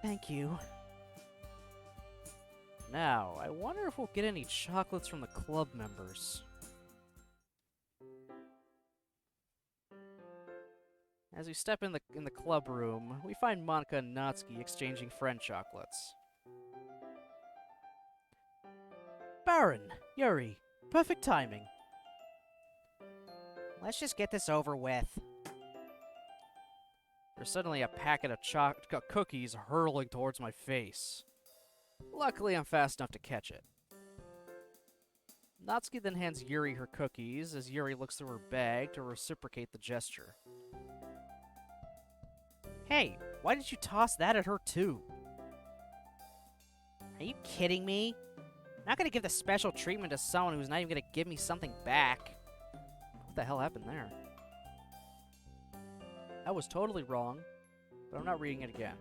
Thank you. Now, I wonder if we'll get any chocolates from the club members. As we step in the club room, we find Monika and Natsuki exchanging friend chocolates. Baron, Yuri, perfect timing. Let's just get this over with. There's suddenly a packet of cookies hurtling towards my face. Luckily, I'm fast enough to catch it. Natsuki then hands Yuri her cookies as Yuri looks through her bag to reciprocate the gesture. Hey, why did you toss that at her too? Are you kidding me? I'm not gonna give the special treatment to someone who's not even gonna give me something back. What the hell happened there? I was totally wrong, but I'm not reading it again.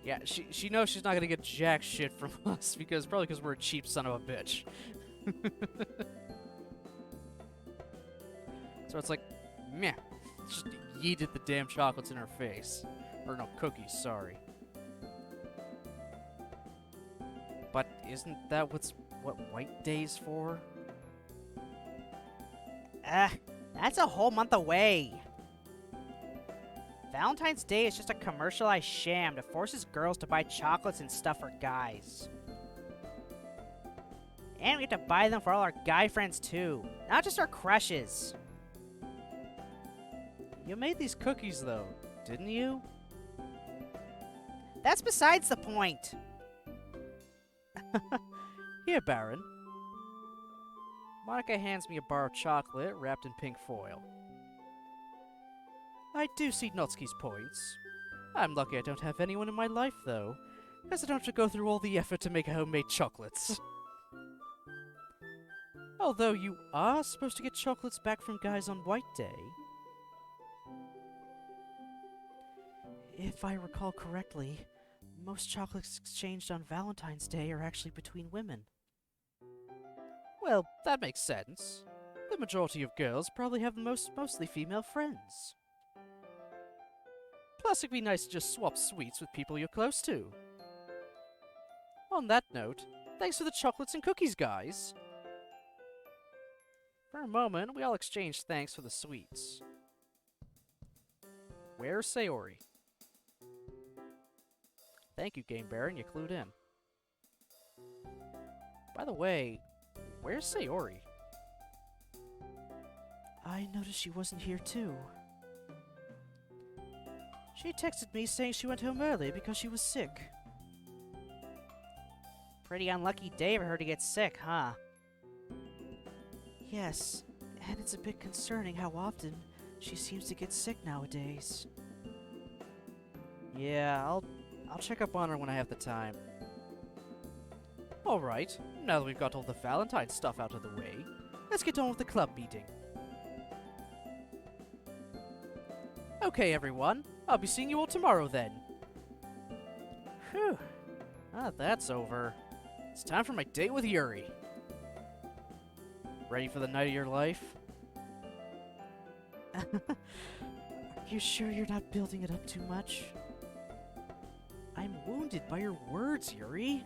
Yeah, she knows she's not gonna get jack shit from us probably because we're a cheap son of a bitch. So it's like, meh. Just yeeted the damn chocolates in her face. Or no, cookies, sorry. But isn't that what White Day's for? That's a whole month away. Valentine's Day is just a commercialized sham that forces girls to buy chocolates and stuff for guys. And we have to buy them for all our guy friends too, not just our crushes. You made these cookies though, didn't you? That's besides the point. Here, Baron. Monika hands me a bar of chocolate wrapped in pink foil. I do see Natsuki's points. I'm lucky I don't have anyone in my life, though, because I don't have to go through all the effort to make homemade chocolates. Although you are supposed to get chocolates back from guys on White Day. If I recall correctly, most chocolates exchanged on Valentine's Day are actually between women. Well, that makes sense. The majority of girls probably have mostly female friends. Plus, it'd be nice to just swap sweets with people you're close to. On that note, thanks for the chocolates and cookies, guys. For a moment, we all exchanged thanks for the sweets. Where's Sayori? Thank you, Game Baron, you clued in. By the way, where's Sayori? I noticed she wasn't here too. She texted me saying she went home early because she was sick. Pretty unlucky day for her to get sick, huh? Yes, and it's a bit concerning how often she seems to get sick nowadays. Yeah, I'll check up on her when I have the time. Alright, now that we've got all the Valentine stuff out of the way, let's get on with the club meeting. Okay, everyone, I'll be seeing you all tomorrow then. Whew. That's over. It's time for my date with Yuri. Ready for the night of your life? Are you sure you're not building it up too much? I'm wounded by your words, Yuri.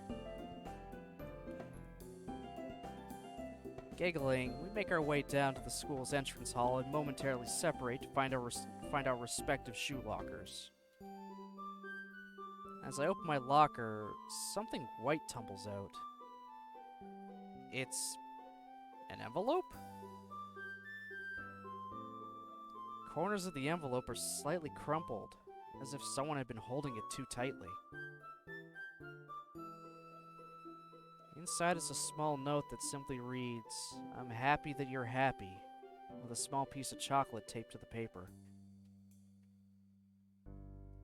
Giggling, we make our way down to the school's entrance hall and momentarily separate to find our respective shoe lockers. As I open my locker, something white tumbles out. It's an envelope? Corners of the envelope are slightly crumpled, as if someone had been holding it too tightly. Inside is a small note that simply reads, "I'm happy that you're happy," with a small piece of chocolate taped to the paper.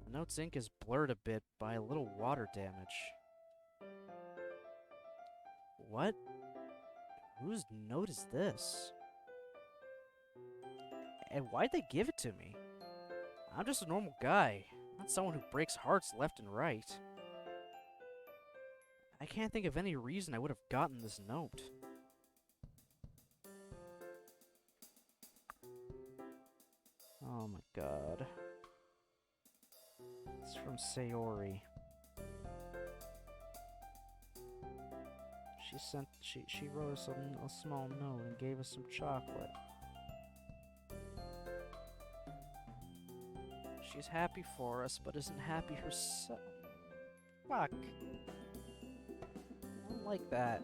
The note's ink is blurred a bit by a little water damage. What? Whose note is this? And why'd they give it to me? I'm just a normal guy, not someone who breaks hearts left and right. I can't think of any reason I would have gotten this note. Oh my god. It's from Sayori. She wrote us a small note and gave us some chocolate. She's happy for us, but isn't happy herself. Fuck. I don't like that.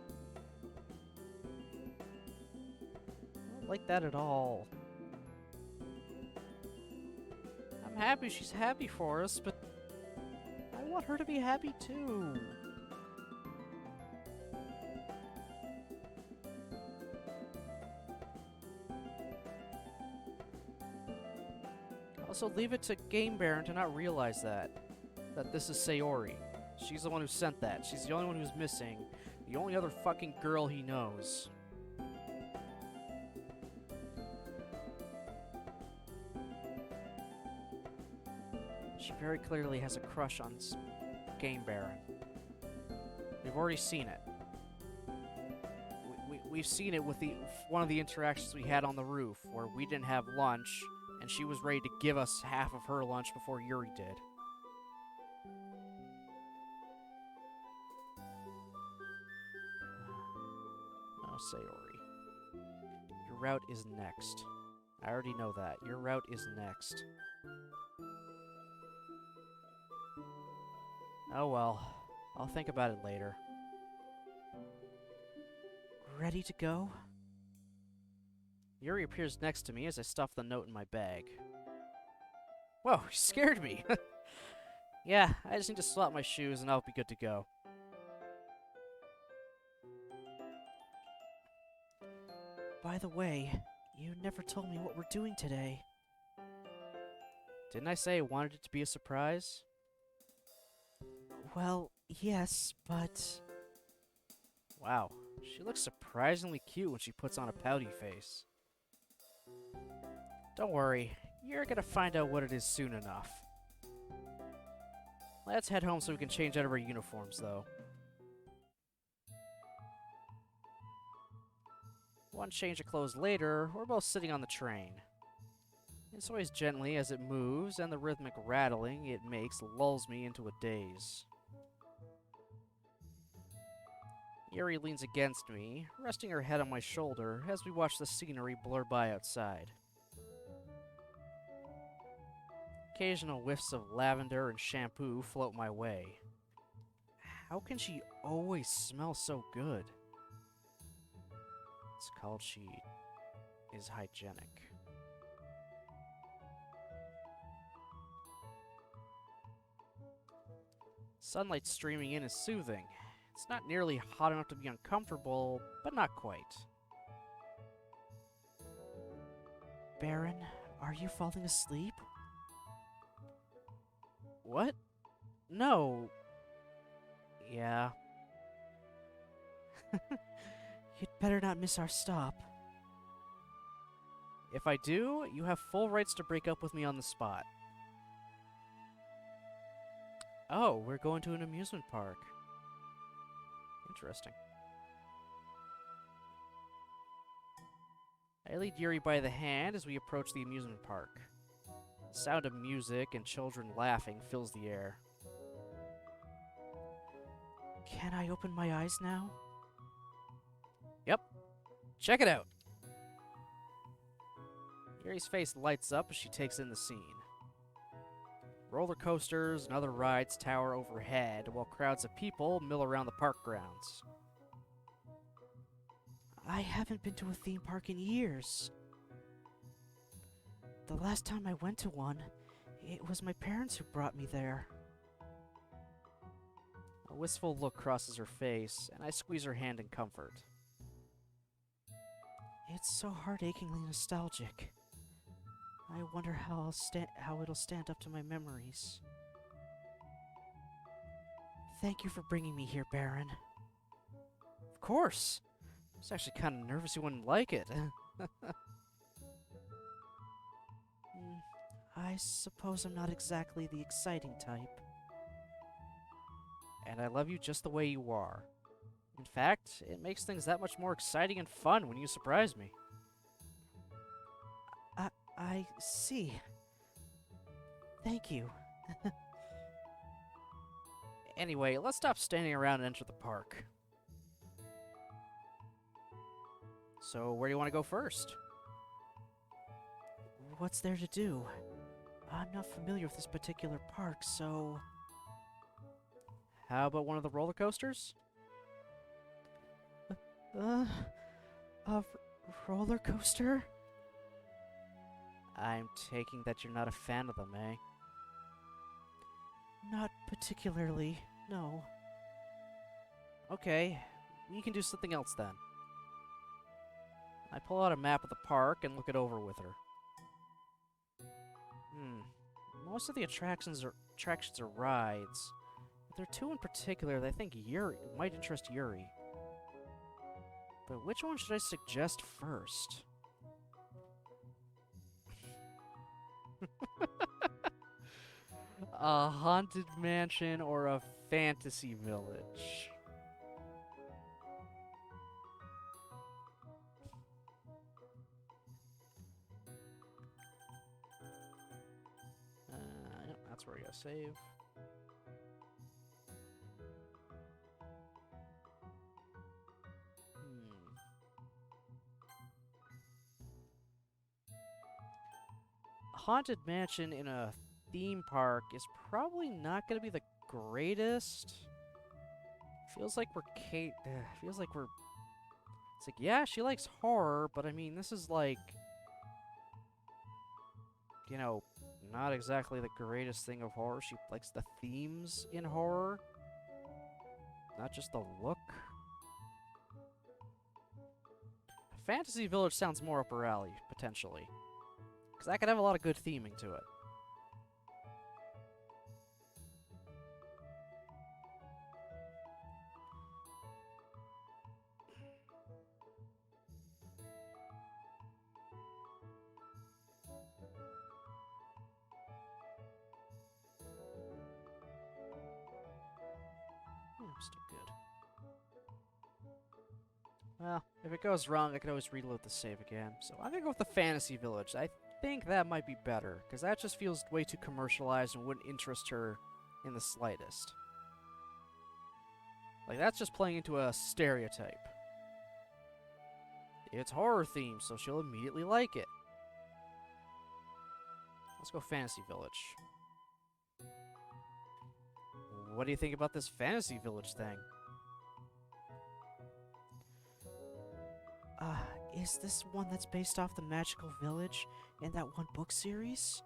I don't like that at all. I'm happy she's happy for us, but I want her to be happy too. Also, leave it to Game Baron to not realize that this is Sayori. She's the one who sent that. She's the only one who's missing. The only other fucking girl he knows. She very clearly has a crush on Game Baron. We've already seen it. We've seen it with one of the interactions we had on the roof, where we didn't have lunch, and she was ready to give us half of her lunch before Yuri did. Oh, Sayori. Your route is next. I already know that. Your route is next. Oh well. I'll think about it later. Ready to go? Yuri appears next to me as I stuff the note in my bag. Whoa, you scared me! Yeah, I just need to swap my shoes and I'll be good to go. By the way, you never told me what we're doing today. Didn't I say I wanted it to be a surprise? Well, yes, but... Wow, she looks surprisingly cute when she puts on a pouty face. Don't worry, you're gonna find out what it is soon enough. Let's head home so we can change out of our uniforms, though. One change of clothes later, we're both sitting on the train. It sways gently as it moves, and the rhythmic rattling it makes lulls me into a daze. Yuri leans against me, resting her head on my shoulder as we watch the scenery blur by outside. Occasional whiffs of lavender and shampoo float my way. How can she always smell so good? It's called she is hygienic. Sunlight streaming in is soothing. It's not nearly hot enough to be uncomfortable, but not quite. Baron, are you falling asleep? What? No. Yeah. You'd better not miss our stop. If I do, you have full rights to break up with me on the spot. Oh, we're going to an amusement park. Interesting. I lead Yuri by the hand as we approach the amusement park. The sound of music and children laughing fills the air. Can I open my eyes now? Yep. Check it out. Yuri's face lights up as she takes in the scene. Roller coasters and other rides tower overhead, while crowds of people mill around the park grounds. I haven't been to a theme park in years. The last time I went to one, it was my parents who brought me there. A wistful look crosses her face, and I squeeze her hand in comfort. It's so heart-achingly nostalgic. I wonder how it'll stand up to my memories. Thank you for bringing me here, Baron. Of course. I was actually kind of nervous you wouldn't like it. I suppose I'm not exactly the exciting type. And I love you just the way you are. In fact, it makes things that much more exciting and fun when you surprise me. I see. Thank you. Anyway, let's stop standing around and enter the park. So, where do you want to go first? What's there to do? I'm not familiar with this particular park, so... How about one of the roller coasters? A roller coaster? I'm taking that you're not a fan of them, eh? Not particularly, no. Okay, we can do something else then. I pull out a map of the park and look it over with her. Most of the attractions are rides. But there are two in particular that I think might interest Yuri. But which one should I suggest first? A haunted mansion or a fantasy village? Yep, that's where I gotta save. A haunted mansion in a theme park is probably not gonna be the greatest. Feels like we're It's like, yeah, she likes horror, but I mean, this is like, you know, not exactly the greatest thing of horror. She likes the themes in horror, not just the look. Fantasy Village sounds more up her alley, potentially. Because that could have a lot of good theming to it. I'm still good. Well, if it goes wrong, I could always reload the save again. So I'm gonna go with the Fantasy Village. I think that might be better, because that just feels way too commercialized and wouldn't interest her in the slightest. Like, that's just playing into a stereotype. It's horror themed, so she'll immediately like it. Let's go Fantasy Village. What do you think about this Fantasy Village thing? Is this one that's based off the Magical Village in that one book series?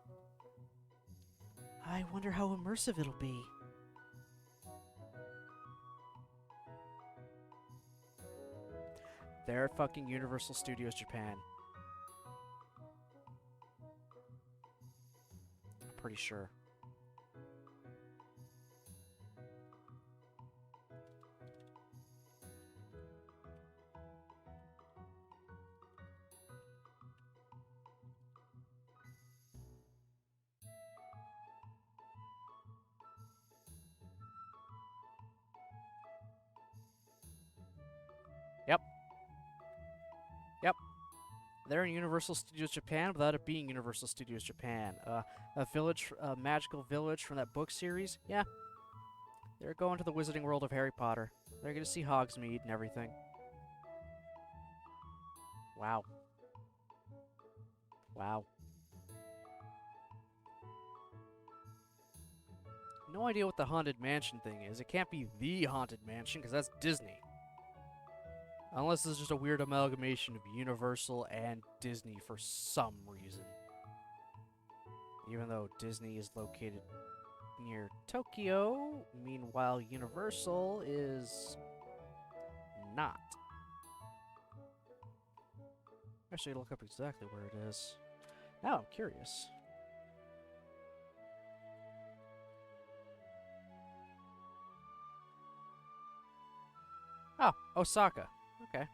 I wonder how immersive it'll be. They're at fucking Universal Studios Japan. I'm pretty sure. Yep. They're in Universal Studios Japan without it being Universal Studios Japan. A magical village from that book series. Yeah. They're going to the Wizarding World of Harry Potter. They're gonna see Hogsmeade and everything. Wow. Wow. No idea what the Haunted Mansion thing is. It can't be the Haunted Mansion, because that's Disney. Unless it's just a weird amalgamation of Universal and Disney for some reason. Even though Disney is located near Tokyo, meanwhile Universal is not. Actually, look up exactly where it is. Now I'm curious. Oh, Osaka. Okay.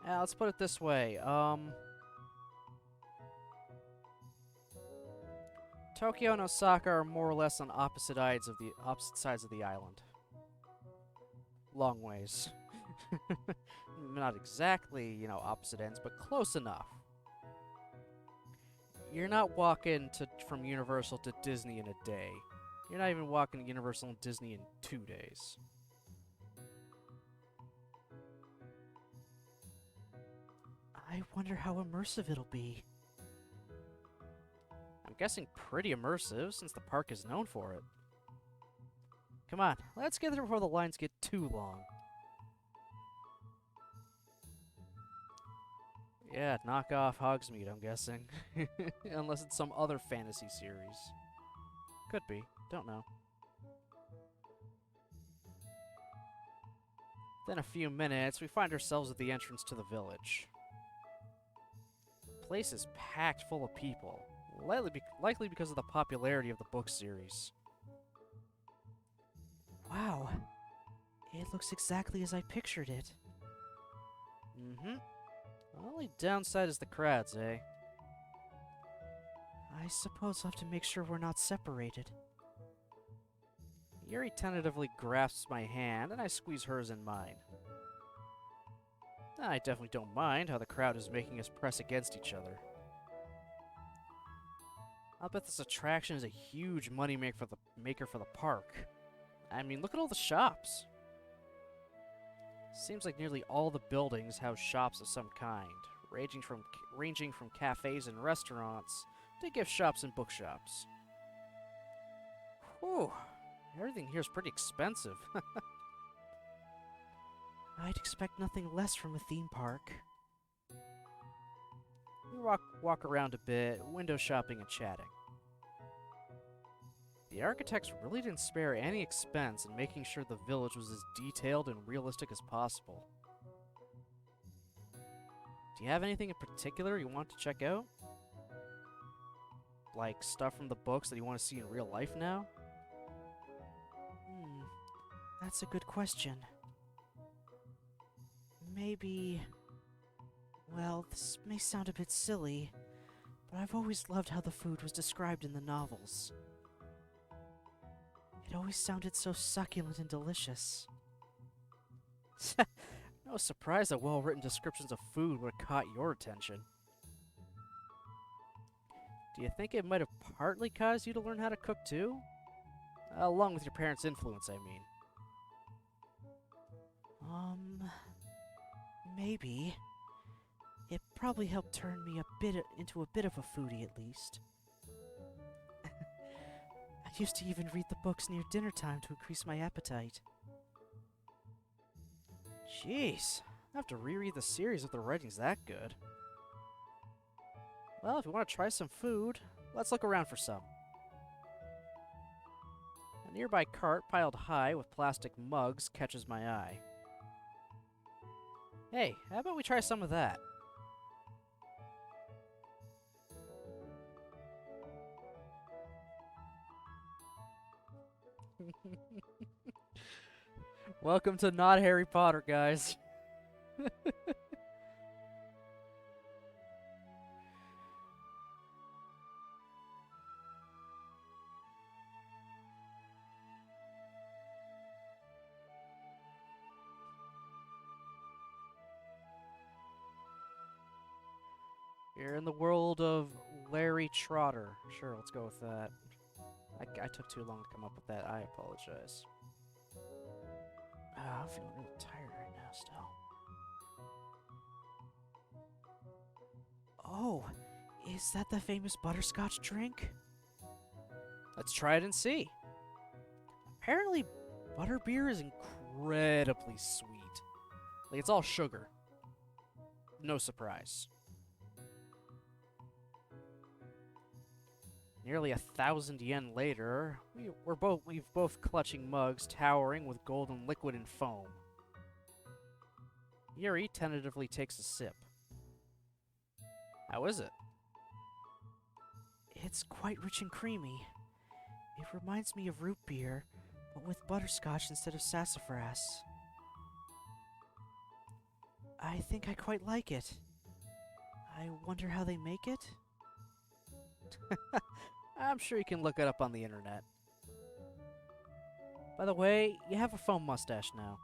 Let's put it this way. Tokyo and Osaka are more or less on opposite sides of the island. Long ways. Not exactly, you know, opposite ends, but close enough. You're not walking from Universal to Disney in a day. You're not even walking to Universal and Disney in 2 days. I wonder how immersive it'll be. I'm guessing pretty immersive, since the park is known for it. Come on, let's get there before the lines get too long. Yeah, knock off Hogsmeade, I'm guessing. Unless it's some other fantasy series. Could be, don't know. Then a few minutes, we find ourselves at the entrance to the village. The place is packed full of people, likely because of the popularity of the book series. Wow, it looks exactly as I pictured it. Mm-hmm. The only downside is the crowds, eh? I suppose I'll have to make sure we're not separated. Yuri tentatively grasps my hand, and I squeeze hers in mine. I definitely don't mind how the crowd is making us press against each other. I'll bet this attraction is a huge moneymaker for the park. I mean, look at all the shops. Seems like nearly all the buildings have shops of some kind, ranging from cafes and restaurants to gift shops and bookshops. Whew, everything here is pretty expensive. I'd expect nothing less from a theme park. We walk around a bit, window shopping and chatting. The architects really didn't spare any expense in making sure the village was as detailed and realistic as possible. Do you have anything in particular you want to check out? Like stuff from the books that you want to see in real life now? That's a good question. Maybe... Well, this may sound a bit silly, but I've always loved how the food was described in the novels. It always sounded so succulent and delicious. No surprise that well-written descriptions of food would have caught your attention. Do you think it might have partly caused you to learn how to cook too? Along with your parents' influence, I mean. Maybe. It probably helped turn me into a bit of a foodie, at least. I used to even read the books near dinner time to increase my appetite. Jeez, I have to reread the series if the writing's that good. Well, if you want to try some food, let's look around for some. A nearby cart piled high with plastic mugs catches my eye. Hey, how about we try some of that? Welcome to Not Harry Potter, guys. You're in the world of Larry Trotter. Sure, let's go with that. I took too long to come up with that. I apologize. I'm feeling really tired right now still. Oh, is that the famous butterscotch drink? Let's try it and see. Apparently, butterbeer is incredibly sweet. Like, it's all sugar. No surprise. Nearly 1,000 yen later, we've both clutching mugs towering with golden liquid and foam. Yuri tentatively takes a sip. How is it? It's quite rich and creamy. It reminds me of root beer, but with butterscotch instead of sassafras. I think I quite like it. I wonder how they make it? I'm sure you can look it up on the internet. By the way, you have a foam mustache now.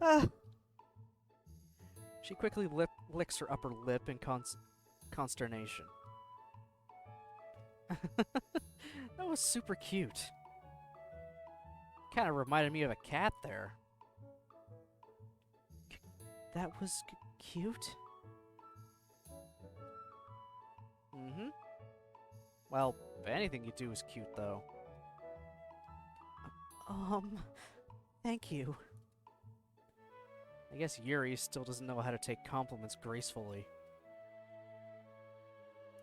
Ah! She quickly licks her upper lip in consternation. That was super cute. Kind of reminded me of a cat there. That was cute? Mm-hmm. Well, anything you do is cute, though. Thank you. I guess Yuri still doesn't know how to take compliments gracefully.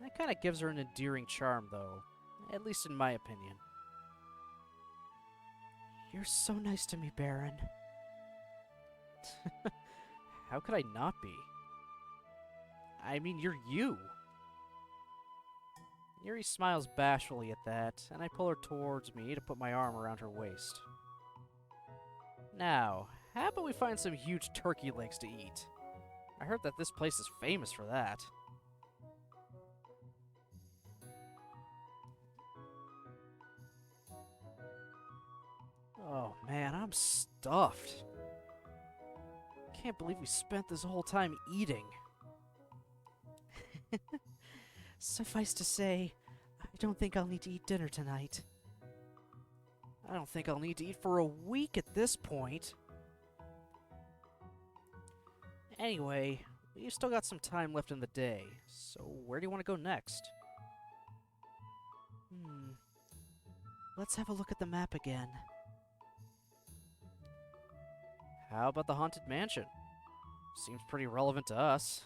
That kind of gives her an endearing charm, though. At least in my opinion. You're so nice to me, Baron. How could I not be? I mean, you're you. Yuri smiles bashfully at that, and I pull her towards me to put my arm around her waist. Now, how about we find some huge turkey legs to eat? I heard that this place is famous for that. Oh man, I'm stuffed. Can't believe we spent this whole time eating. Suffice to say, I don't think I'll need to eat dinner tonight. I don't think I'll need to eat for a week at this point. Anyway, we've still got some time left in the day, so where do you want to go next? Let's have a look at the map again. How about the Haunted Mansion? Seems pretty relevant to us.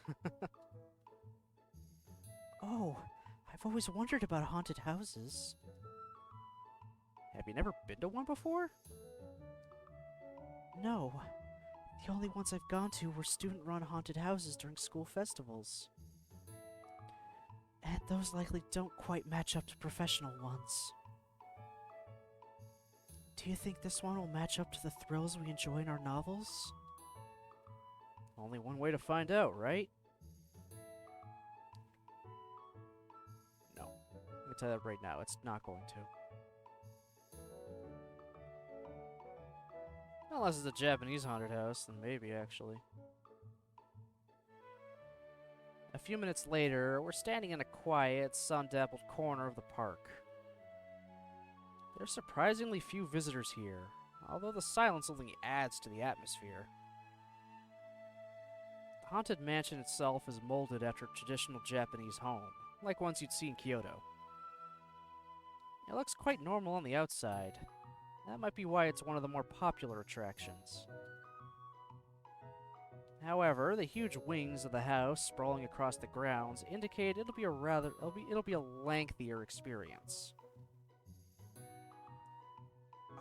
Oh, I've always wondered about haunted houses. Have you never been to one before? No. The only ones I've gone to were student-run haunted houses during school festivals. And those likely don't quite match up to professional ones. Do you think this one will match up to the thrills we enjoy in our novels? Only one way to find out, right? No. I can tell you that right now, it's not going to. Unless it's a Japanese haunted house, then maybe, actually. A few minutes later, we're standing in a quiet, sun-dappled corner of the park. There's surprisingly few visitors here, although the silence only adds to the atmosphere. The haunted mansion itself is molded after a traditional Japanese home, like ones you'd see in Kyoto. It looks quite normal on the outside. That might be why it's one of the more popular attractions. However, the huge wings of the house sprawling across the grounds indicate it'll be a lengthier experience.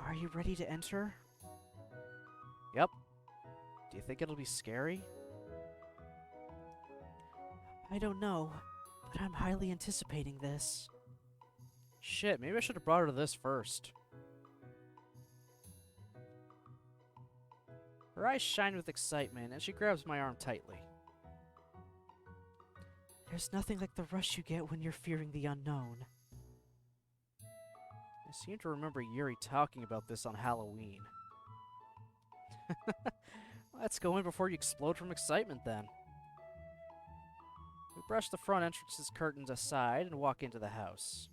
Are you ready to enter? Yep. Do you think it'll be scary? I don't know, but I'm highly anticipating this. Shit, maybe I should have brought her to this first. Her eyes shine with excitement, and she grabs my arm tightly. There's nothing like the rush you get when you're fearing the unknown. I seem to remember Yuri talking about this on Halloween. Let's go in before you explode from excitement, then. We brush the front entrance's curtains aside and walk into the house.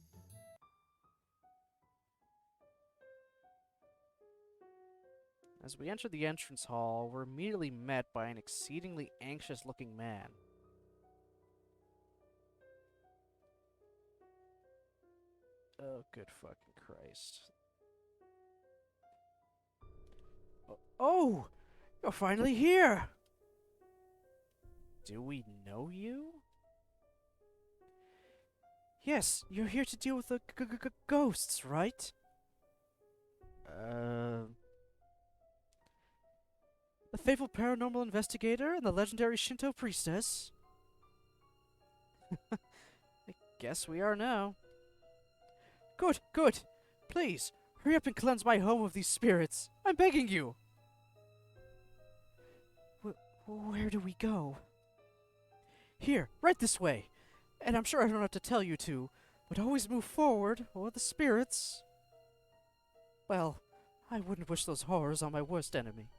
As we enter the entrance hall, we're immediately met by an exceedingly anxious-looking man. Oh, good fucking Christ. Oh! You're finally here! Do we know you? Yes, you're here to deal with the ghosts, right? The faithful paranormal investigator and the legendary Shinto priestess? I guess we are now. Good, good. Please, hurry up and cleanse my home of these spirits. I'm begging you. Where do we go? Here, right this way. And I'm sure I don't have to tell you to, would always move forward, or the spirits. Well, I wouldn't wish those horrors on my worst enemy.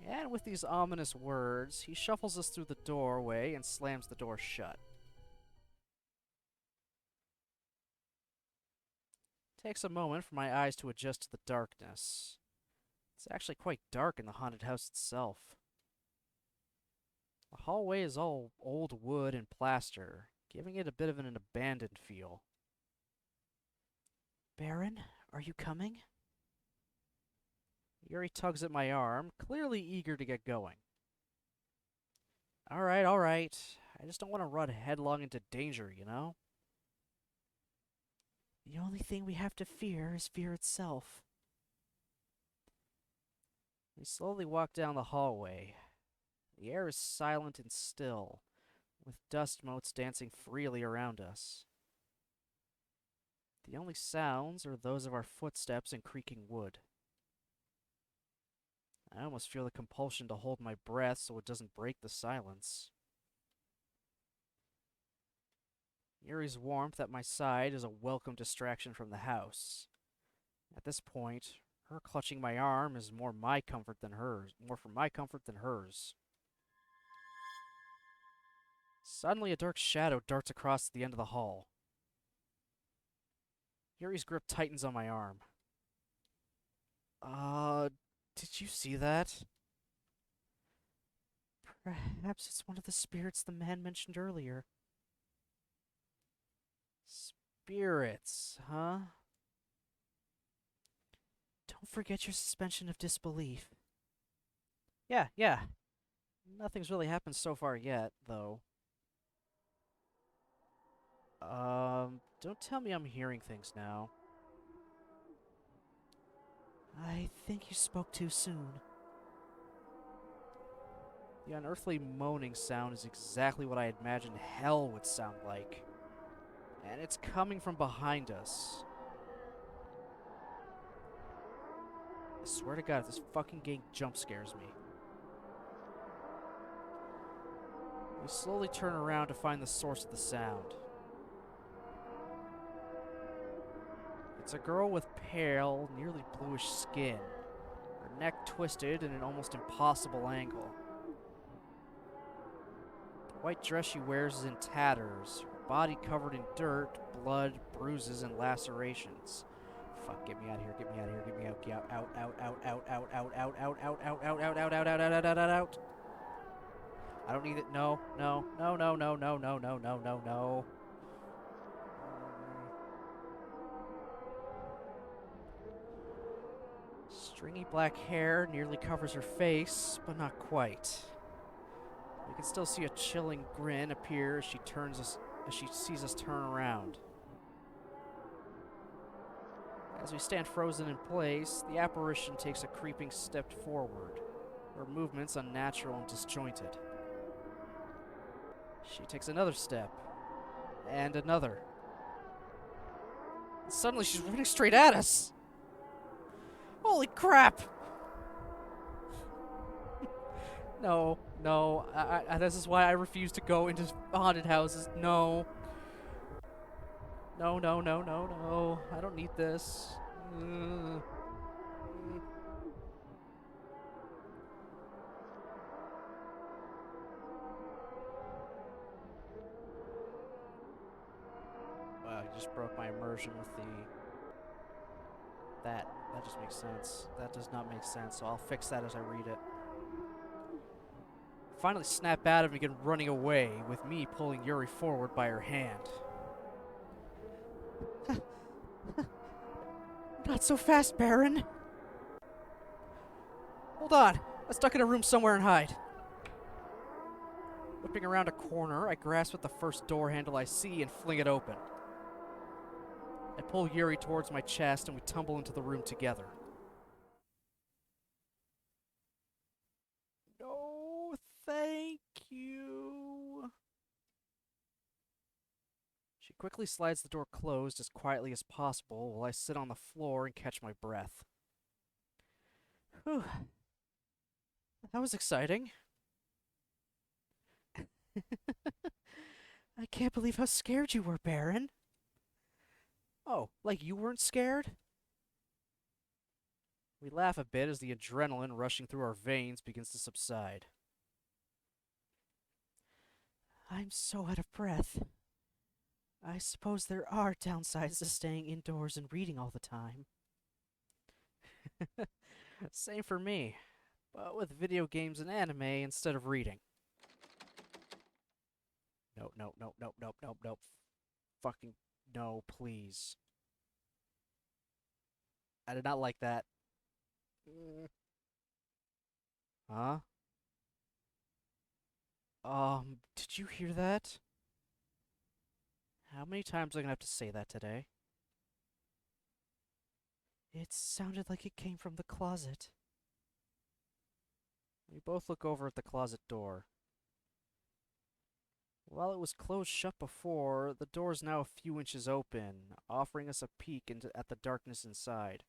And with these ominous words, he shuffles us through the doorway and slams the door shut. Takes a moment for my eyes to adjust to the darkness. It's actually quite dark in the haunted house itself. The hallway is all old wood and plaster, giving it a bit of an abandoned feel. Baron, are you coming? Yuri tugs at my arm, clearly eager to get going. All right. I just don't want to run headlong into danger, you know? The only thing we have to fear is fear itself. We slowly walk down the hallway. The air is silent and still, with dust motes dancing freely around us. The only sounds are those of our footsteps and creaking wood. I almost feel the compulsion to hold my breath so it doesn't break the silence. Yuri's warmth at my side is a welcome distraction from the house. At this point, her clutching my arm is more for my comfort than hers. Suddenly, a dark shadow darts across the end of the hall. Yuri's grip tightens on my arm. Did you see that? Perhaps it's one of the spirits the man mentioned earlier. Spirits, huh? Don't forget your suspension of disbelief. Yeah. Nothing's really happened so far yet, though. Don't tell me I'm hearing things now. I think you spoke too soon. The unearthly moaning sound is exactly what I imagined hell would sound like. And it's coming from behind us. I swear to God, if this fucking game jump scares me. We slowly turn around to find the source of the sound. It's a girl with pale, nearly bluish skin, her neck twisted in an almost impossible angle. The white dress she wears is in tatters, her body covered in dirt, blood, bruises, and lacerations. Fuck, get me out of here, get me out of here, get me out, get out, out. I don't need it, no. Stringy black hair nearly covers her face, but not quite. We can still see a chilling grin appear as she sees us turn around. As we stand frozen in place, the apparition takes a creeping step forward, her movements unnatural and disjointed. She takes another step, and another. And suddenly she's running straight at us! Holy crap! No. This is why I refuse to go into haunted houses. No. No. I don't need this. Wow, you just broke my immersion with the... That just makes sense. That does not make sense, so I'll fix that as I read it. Finally snap out of me and running away, with me pulling Yuri forward by her hand. Not so fast, Baron. Hold on. I'm stuck in a room somewhere and hide. Whipping around a corner, I grasp at the first door handle I see and fling it open. I pull Yuri towards my chest and we tumble into the room together. No, thank you. She quickly slides the door closed as quietly as possible while I sit on the floor and catch my breath. Whew. That was exciting. I can't believe how scared you were, Baron. Oh, like you weren't scared? We laugh a bit as the adrenaline rushing through our veins begins to subside. I'm so out of breath. I suppose there are downsides to staying indoors and reading all the time. Same for me, but with video games and anime instead of reading. Nope, nope, nope, nope, nope, nope, nope. Fucking no, please. I did not like that. Huh? Did you hear that? How many times am I gonna have to say that today? It sounded like it came from the closet. We both look over at the closet door. While it was closed shut before, the door is now a few inches open, offering us a peek at the darkness inside.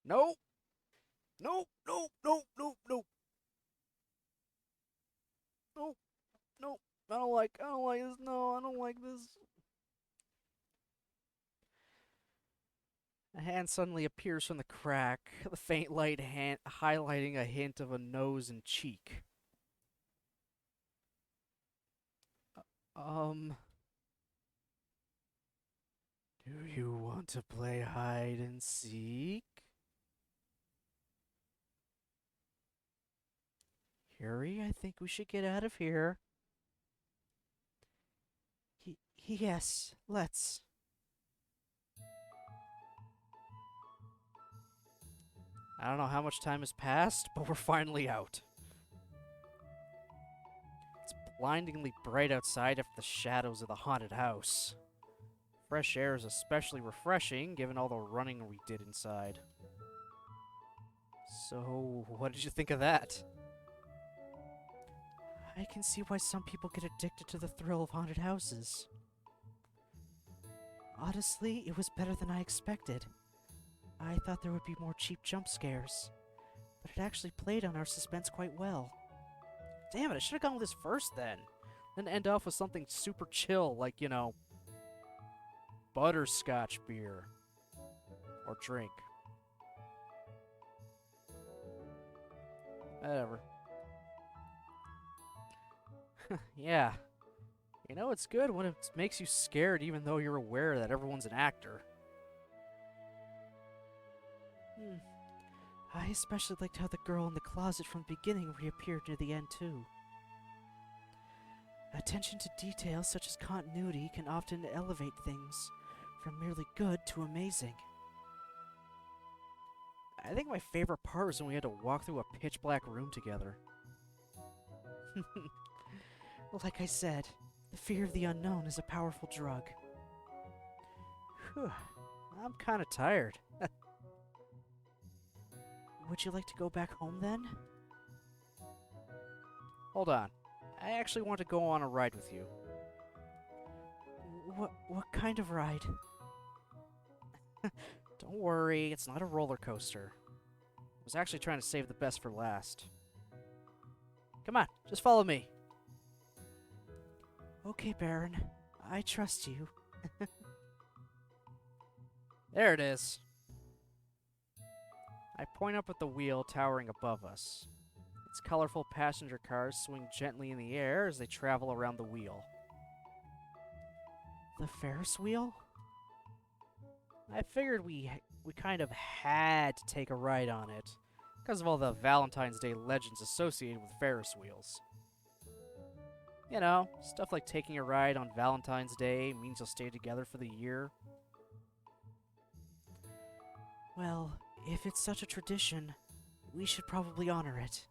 Nope! Nope! Nope! Nope! Nope! Nope! Nope! Nope! I don't like this. No, I don't like this. A hand suddenly appears from the crack, the faint light highlighting a hint of a nose and cheek. Um... Do you want to play hide and seek? Yuri, I think we should get out of here. Yes, let's. I don't know how much time has passed, but we're finally out. It's blindingly bright outside after the shadows of the haunted house. Fresh air is especially refreshing, given all the running we did inside. So, what did you think of that? I can see why some people get addicted to the thrill of haunted houses. Honestly, it was better than I expected. I thought there would be more cheap jump scares, but it actually played on our suspense quite well. Damn it, I should have gone with this first then. Then end off with something super chill, like, you know, butterscotch beer. Or drink. Whatever. Yeah. You know, it's good when it makes you scared even though you're aware that everyone's an actor. I especially liked how the girl in the closet from the beginning reappeared near the end, too. Attention to details such as continuity can often elevate things from merely good to amazing. I think my favorite part was when we had to walk through a pitch-black room together. Like I said, the fear of the unknown is a powerful drug. Whew, I'm kinda tired. Would you like to go back home then? Hold on. I actually want to go on a ride with you. What kind of ride? Don't worry, it's not a roller coaster. I was actually trying to save the best for last. Come on, just follow me. Okay, Baron. I trust you. There it is. I point up at the wheel towering above us. Its colorful passenger cars swing gently in the air as they travel around the wheel. The Ferris wheel? I figured we kind of had to take a ride on it, because of all the Valentine's Day legends associated with Ferris wheels. You know, stuff like taking a ride on Valentine's Day means you'll stay together for the year. Well, if it's such a tradition, we should probably honor it.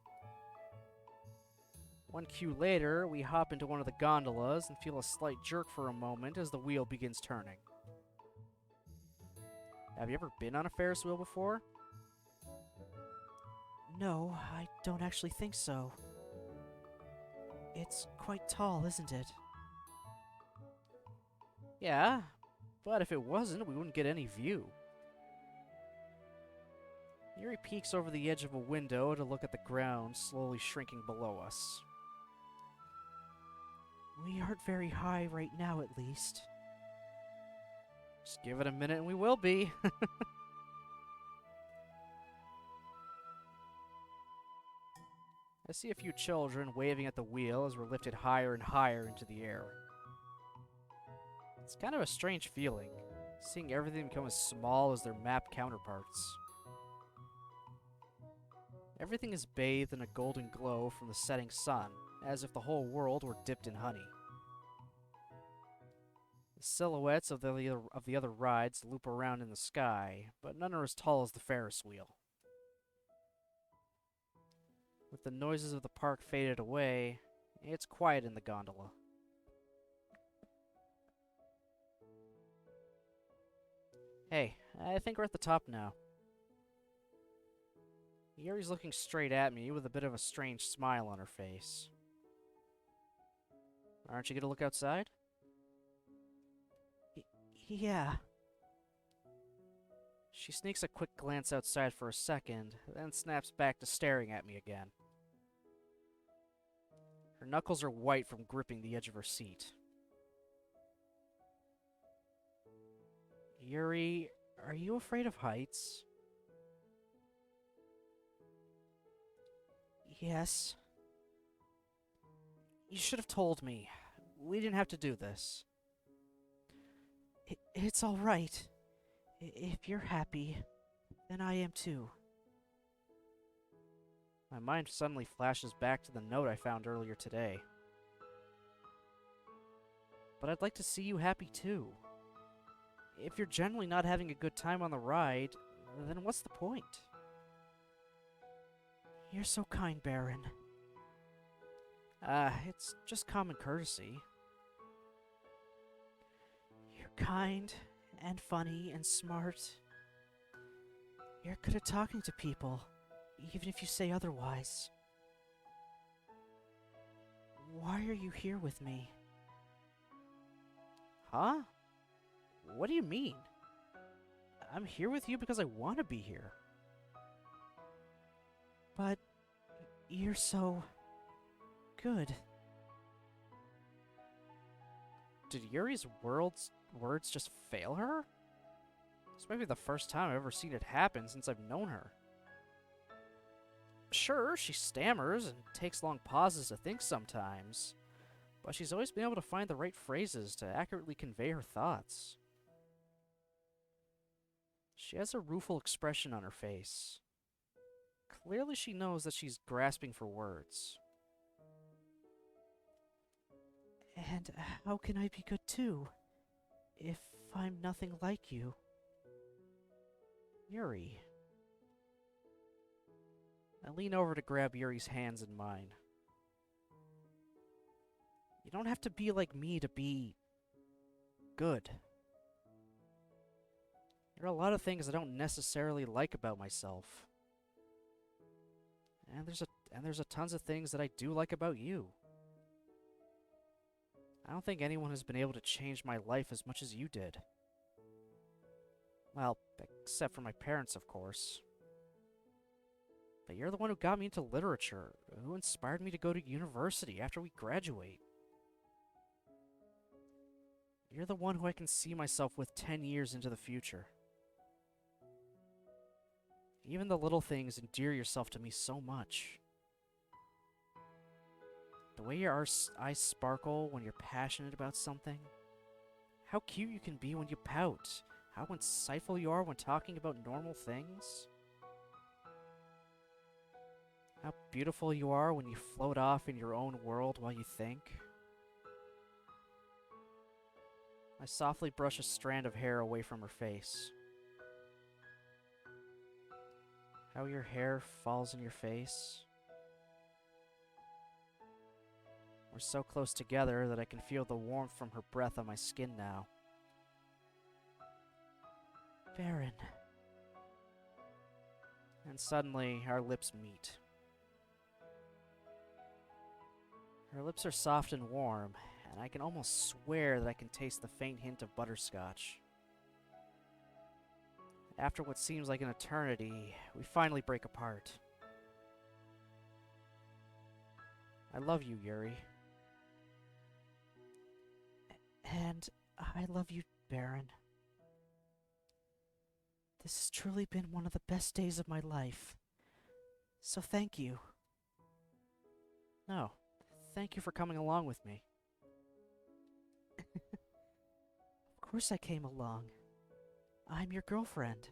One cue later, we hop into one of the gondolas and feel a slight jerk for a moment as the wheel begins turning. Have you ever been on a Ferris wheel before? No, I don't actually think so. It's quite tall, isn't it? Yeah, but if it wasn't, we wouldn't get any view. Yuri peeks over the edge of a window to look at the ground slowly shrinking below us. We aren't very high right now, at least. Just give it a minute and we will be. I see a few children waving at the wheel as we're lifted higher and higher into the air. It's kind of a strange feeling, seeing everything become as small as their map counterparts. Everything is bathed in a golden glow from the setting sun, as if the whole world were dipped in honey. The silhouettes of the other rides loop around in the sky, but none are as tall as the Ferris wheel. With the noises of the park faded away, it's quiet in the gondola. Hey, I think we're at the top now. Yuri's looking straight at me with a bit of a strange smile on her face. Aren't you gonna look outside? Yeah. She sneaks a quick glance outside for a second, then snaps back to staring at me again. Her knuckles are white from gripping the edge of her seat. Yuri, are you afraid of heights? Yes. You should have told me. We didn't have to do this. It's all right. If you're happy, then I am too. My mind suddenly flashes back to the note I found earlier today. But I'd like to see you happy too. If you're generally not having a good time on the ride, then what's the point? You're so kind, Baron. It's just common courtesy. You're kind, and funny, and smart. You're good at talking to people, even if you say otherwise. Why are you here with me? Huh? What do you mean? I'm here with you because I want to be here. But you're so good. Did Yuri's words just fail her? This might be the first time I've ever seen it happen since I've known her. Sure, she stammers and takes long pauses to think sometimes, but she's always been able to find the right phrases to accurately convey her thoughts. She has a rueful expression on her face. Clearly she knows that she's grasping for words. And how can I be good too, if I'm nothing like you? Yuri. I lean over to grab Yuri's hands in mine. You don't have to be like me to be good. There are a lot of things I don't necessarily like about myself. And there's a tons of things that I do like about you. I don't think anyone has been able to change my life as much as you did. Well, except for my parents, of course. But you're the one who got me into literature, who inspired me to go to university after we graduate. You're the one who I can see myself with 10 years into the future. Even the little things endear yourself to me so much. The way your eyes sparkle when you're passionate about something. How cute you can be when you pout. How insightful you are when talking about normal things. How beautiful you are when you float off in your own world while you think. I softly brush a strand of hair away from her face. How your hair falls in your face. We're so close together that I can feel the warmth from her breath on my skin now. Baron. And suddenly, our lips meet. Her lips are soft and warm, and I can almost swear that I can taste the faint hint of butterscotch. After what seems like an eternity, we finally break apart. I love you, Yuri. And I love you, Baron. This has truly been one of the best days of my life. So thank you. No, thank you for coming along with me. Of course I came along. I'm your girlfriend.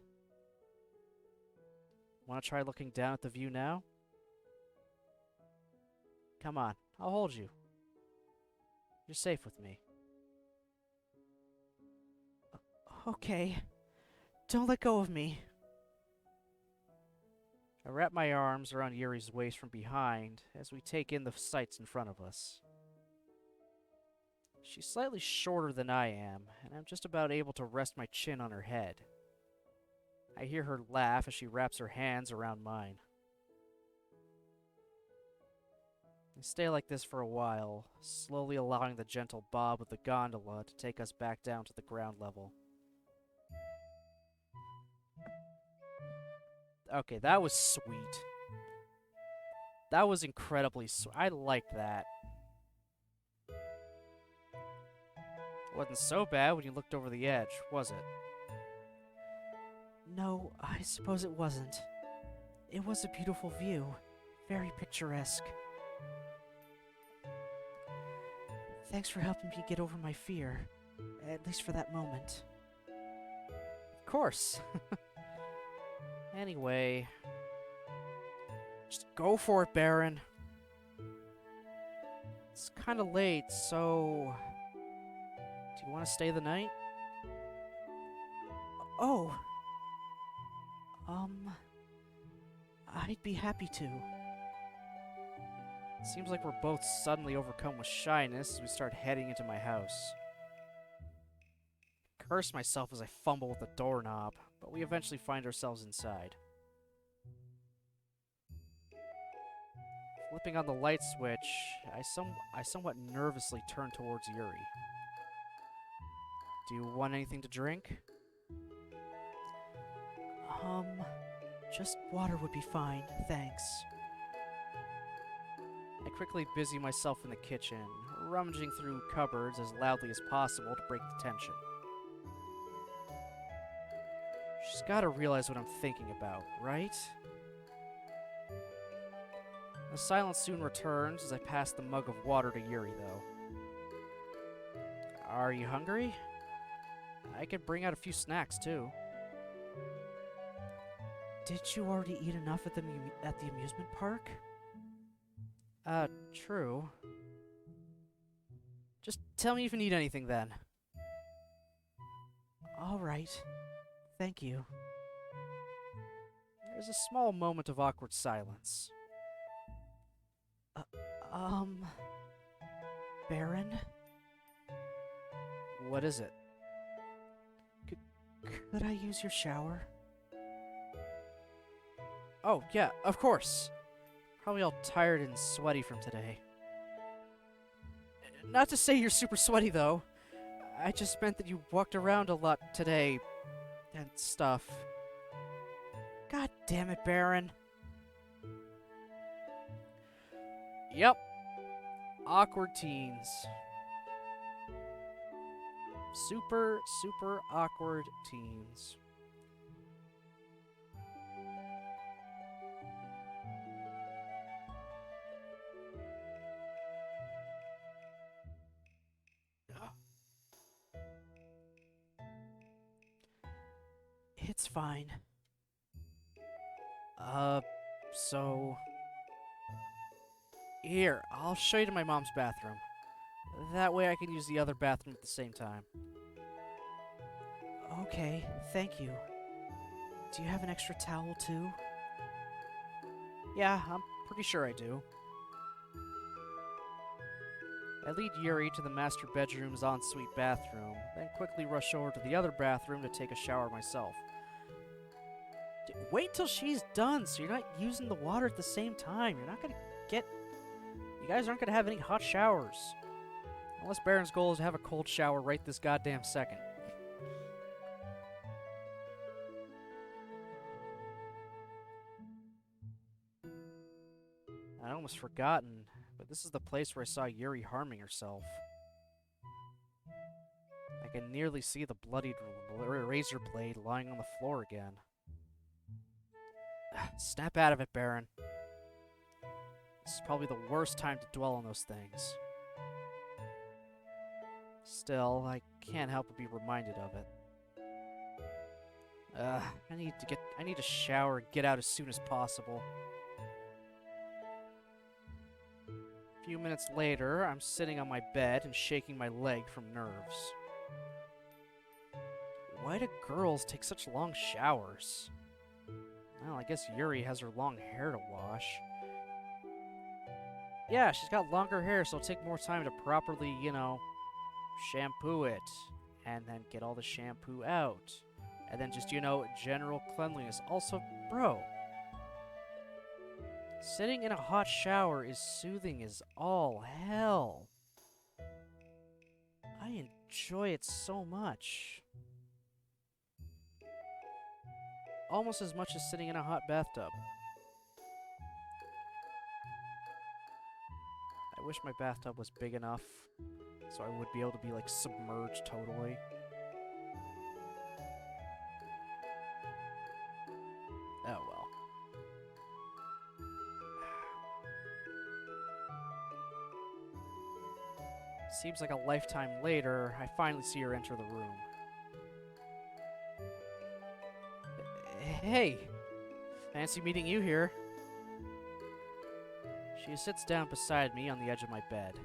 Want to try looking down at the view now? Come on, I'll hold you. You're safe with me. Okay. Don't let go of me. I wrap my arms around Yuri's waist from behind as we take in the sights in front of us. She's slightly shorter than I am, and I'm just about able to rest my chin on her head. I hear her laugh as she wraps her hands around mine. I stay like this for a while, slowly allowing the gentle bob of the gondola to take us back down to the ground level. Okay, that was sweet. That was incredibly sweet. I liked that. Wasn't so bad when you looked over the edge, was it? No, I suppose it wasn't. It was a beautiful view. Very picturesque. Thanks for helping me get over my fear. At least for that moment. Of course. Anyway, just go for it, Baron. It's kind of late, so do you want to stay the night? Oh, I'd be happy to. Seems like we're both suddenly overcome with shyness as we start heading into my house. Curse myself as I fumble with the doorknob, but we eventually find ourselves inside. Flipping on the light switch, I somewhat nervously turn towards Yuri. Do you want anything to drink? Just water would be fine, thanks. I quickly busy myself in the kitchen, rummaging through cupboards as loudly as possible to break the tension. She's gotta realize what I'm thinking about, right? The silence soon returns as I pass the mug of water to Yuri, though. Are you hungry? I could bring out a few snacks, too. Did you already eat enough at the amusement park? True. Just tell me if you need anything, then. All right. Thank you. There's a small moment of awkward silence. Baron? What is it? Could I use your shower? Oh, yeah, of course. Probably all tired and sweaty from today. Not to say you're super sweaty, though. I just meant that you walked around a lot today. And stuff. God damn it, Baron. Yep. Awkward teens. Super, super awkward teens. It's fine. So... Here, I'll show you to my mom's bathroom. That way I can use the other bathroom at the same time. Okay, thank you. Do you have an extra towel, too? Yeah, I'm pretty sure I do. I lead Yuri to the master bedroom's ensuite bathroom, then quickly rush over to the other bathroom to take a shower myself. Wait till she's done, so you're not using the water at the same time. You're not gonna get... You guys aren't gonna have any hot showers. Unless Baron's goal is to have a cold shower right this goddamn second. almost forgotten, but this is the place where I saw Yuri harming herself. I can nearly see the bloodied razor blade lying on the floor again. Snap out of it, Baron. This is probably the worst time to dwell on those things. Still, I can't help but be reminded of it. I need to shower and get out as soon as possible. A few minutes later, I'm sitting on my bed and shaking my leg from nerves. Why do girls take such long showers? Well, I guess Yuri has her long hair to wash. Yeah, she's got longer hair, so it'll take more time to properly, shampoo it. And then get all the shampoo out. And then just, general cleanliness. Also, bro, sitting in a hot shower is soothing as all hell. I enjoy it so much. Almost as much as sitting in a hot bathtub. I wish my bathtub was big enough so I would be able to be, like, submerged totally. Oh, well. Seems like a lifetime later, I finally see her enter the room. Hey! Fancy meeting you here. She sits down beside me on the edge of my bed.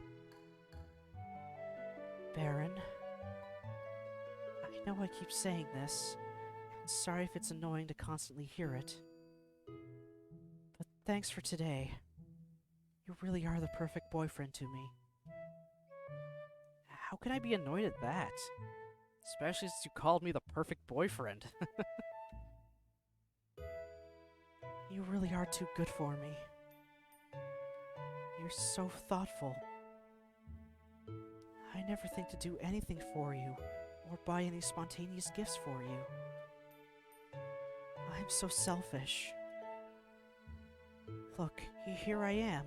Baron, I know I keep saying this, and sorry if it's annoying to constantly hear it. But thanks for today. You really are the perfect boyfriend to me. How can I be annoyed at that? Especially since you called me the perfect boyfriend. You really are too good for me. You're so thoughtful. I never think to do anything for you, or buy any spontaneous gifts for you. I'm so selfish. Look, here I am,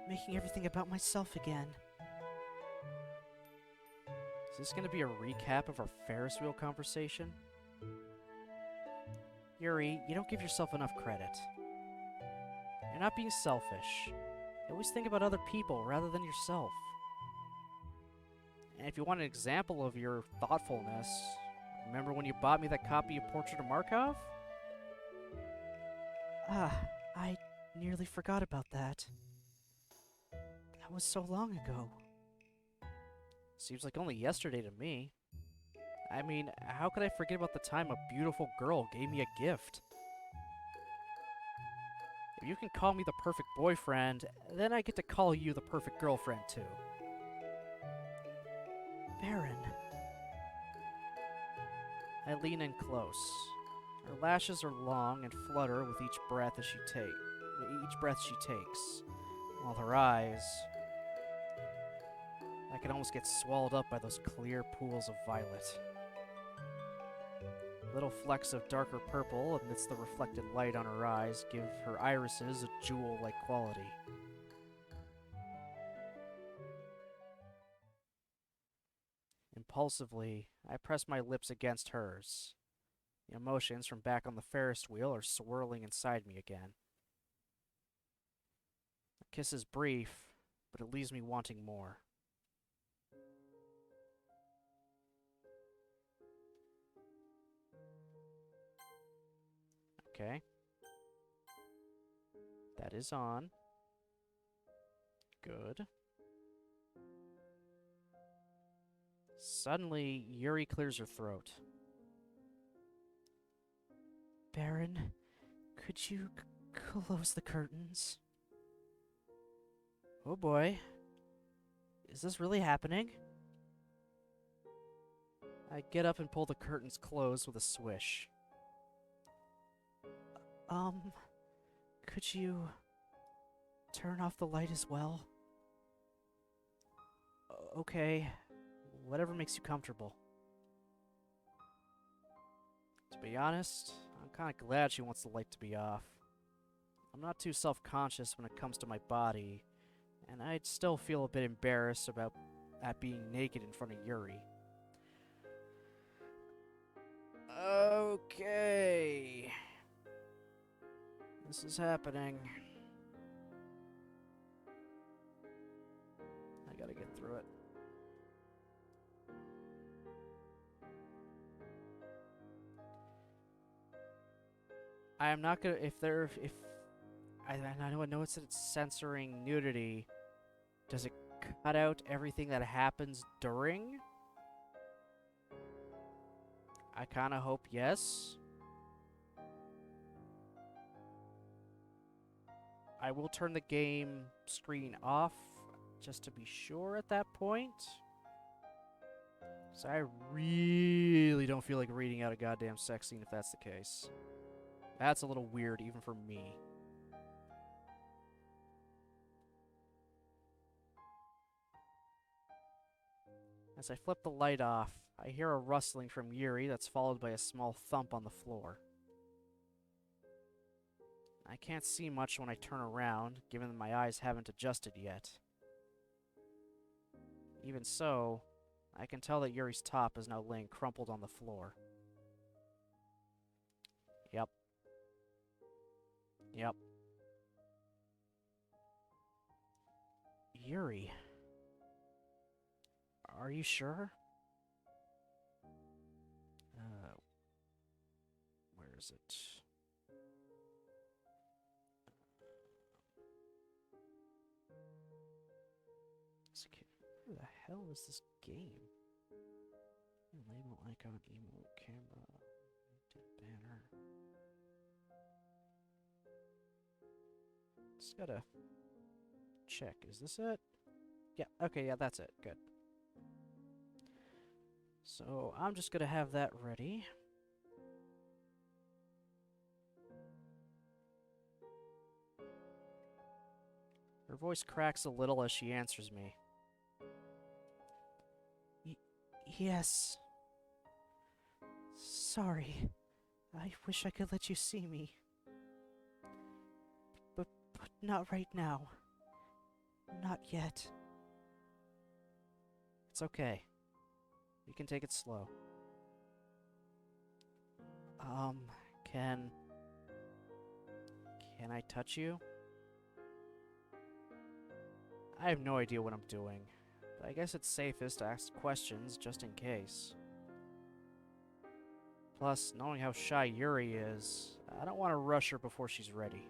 making everything about myself again. Is this going to be a recap of our Ferris wheel conversation? Yuri, you don't give yourself enough credit. You're not being selfish. You always think about other people rather than yourself. And if you want an example of your thoughtfulness, remember when you bought me that copy of Portrait of Markov? I nearly forgot about that. That was so long ago. Seems like only yesterday to me. I mean, how could I forget about the time a beautiful girl gave me a gift? If you can call me the perfect boyfriend, then I get to call you the perfect girlfriend too. Baron. I lean in close. Her lashes are long and flutter with each breath she takes, while her eyes, I can almost get swallowed up by those clear pools of violet. Little flecks of darker purple amidst the reflected light on her eyes give her irises a jewel-like quality. Impulsively, I press my lips against hers. The emotions from back on the Ferris wheel are swirling inside me again. The kiss is brief, but it leaves me wanting more. Okay. That is on. Good. Suddenly, Yuri clears her throat. Baron, could you close the curtains? Oh boy. Is this really happening? I get up and pull the curtains closed with a swish. Could you turn off the light as well? Okay, whatever makes you comfortable. To be honest, I'm kind of glad she wants the light to be off. I'm not too self-conscious when it comes to my body, and I'd still feel a bit embarrassed about at being naked in front of Yuri. Okay. This is happening. I gotta get through it. I am not gonna, if I know it's censoring nudity, does it cut out everything that happens during? I kinda hope yes. I will turn the game screen off just to be sure at that point. So I really don't feel like reading out a goddamn sex scene if that's the case. That's a little weird even for me. As I flip the light off, I hear a rustling from Yuri that's followed by a small thump on the floor. I can't see much when I turn around, given that my eyes haven't adjusted yet. Even so, I can tell that Yuri's top is now laying crumpled on the floor. Yep. Yep. Yuri. Are you sure? Where is it? Who the hell is this game? Label, icon, emote, camera, banner. Just gotta check. Is this it? Yeah, okay, yeah, that's it. Good. So, I'm just gonna have that ready. Her voice cracks a little as she answers me. Yes. Sorry. I wish I could let you see me. But not right now. Not yet. It's okay. We can take it slow. Can I touch you? I have no idea what I'm doing, but I guess it's safest to ask questions just in case. Plus, knowing how shy Yuri is, I don't want to rush her before she's ready.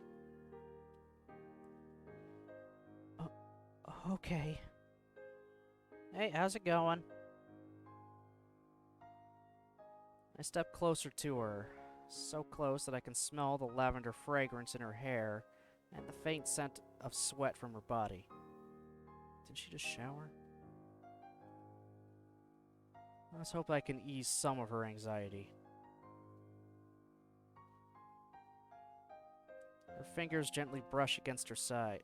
Okay. Hey, how's it going? I step closer to her, so close that I can smell the lavender fragrance in her hair and the faint scent of sweat from her body. Did she just shower? Let's hope I can ease some of her anxiety. Her fingers gently brush against her side.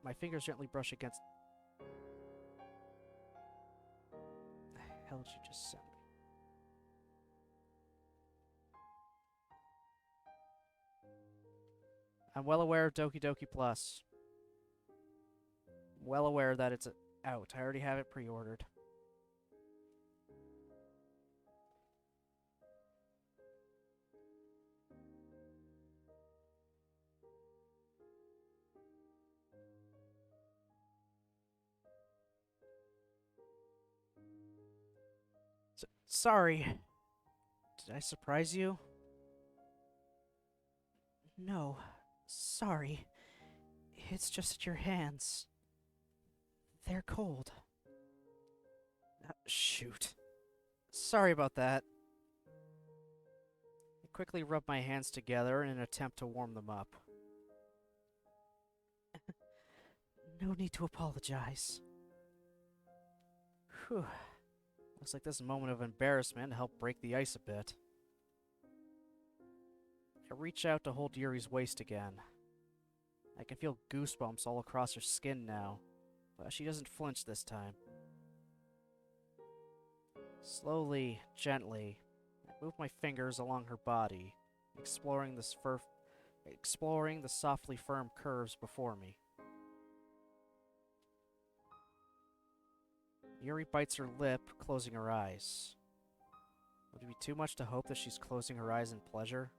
My fingers gently brush against... The hell did you just send me? I'm well aware of Doki Doki Plus. Well aware that it's out. I already have it pre-ordered. Sorry. Did I surprise you? No. Sorry. It's just your hands. They're cold. Shoot. Sorry about that. I quickly rub my hands together in an attempt to warm them up. No need to apologize. Whew. Looks like this moment of embarrassment helped break the ice a bit. I reach out to hold Yuri's waist again. I can feel goosebumps all across her skin now, but she doesn't flinch this time. Slowly, gently, I move my fingers along her body, exploring the exploring the softly firm curves before me. Yuri bites her lip, closing her eyes. Would it be too much to hope that she's closing her eyes in pleasure?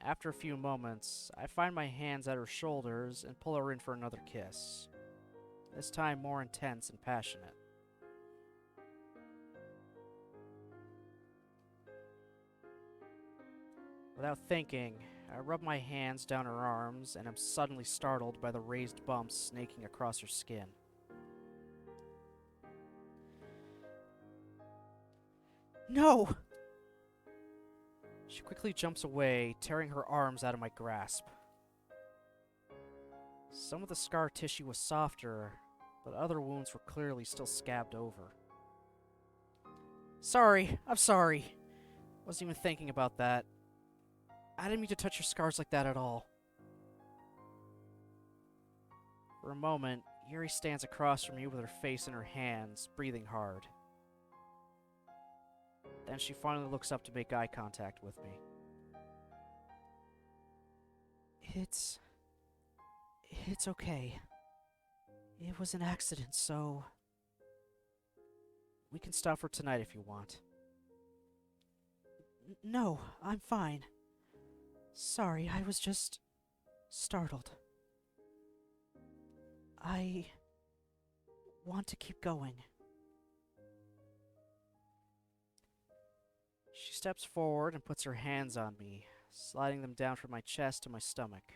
After a few moments, I find my hands at her shoulders and pull her in for another kiss. This time more intense and passionate. Without thinking, I rub my hands down her arms and am suddenly startled by the raised bumps snaking across her skin. No! She quickly jumps away, tearing her arms out of my grasp. Some of the scar tissue was softer, but other wounds were clearly still scabbed over. Sorry, I'm sorry. Wasn't even thinking about that. I didn't mean to touch your scars like that at all. For a moment, Yuri stands across from me with her face in her hands, breathing hard. Then she finally looks up to make eye contact with me. It's okay. It was an accident, so... We can stop for tonight if you want. No, I'm fine. Sorry, I was just... startled. I... want to keep going. She steps forward and puts her hands on me, sliding them down from my chest to my stomach.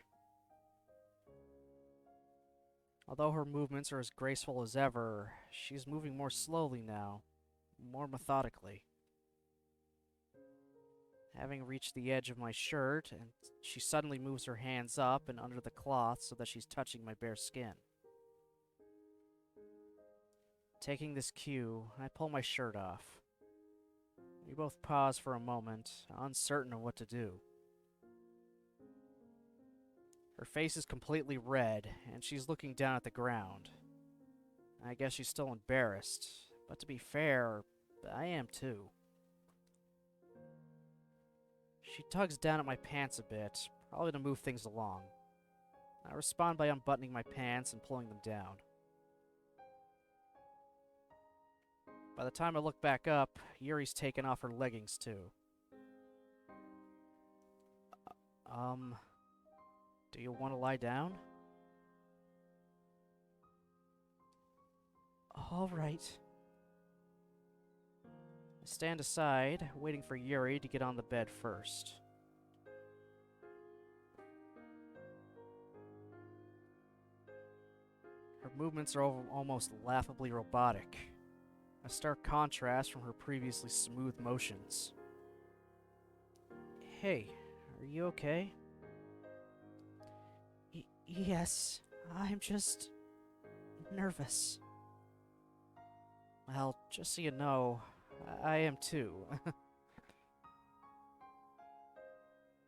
Although her movements are as graceful as ever, she's moving more slowly now, more methodically. Having reached the edge of my shirt, and she suddenly moves her hands up and under the cloth so that she's touching my bare skin. Taking this cue, I pull my shirt off. We both pause for a moment, uncertain of what to do. Her face is completely red, and she's looking down at the ground. I guess she's still embarrassed, but to be fair, I am too. She tugs down at my pants a bit, probably to move things along. I respond by unbuttoning my pants and pulling them down. By the time I look back up, Yuri's taken off her leggings too. Do you want to lie down? All right. I stand aside, waiting for Yuri to get on the bed first. Her movements are almost laughably robotic, a stark contrast from her previously smooth motions. Hey, are you okay? Yes, I'm just... nervous. Well, just so you know, I am too.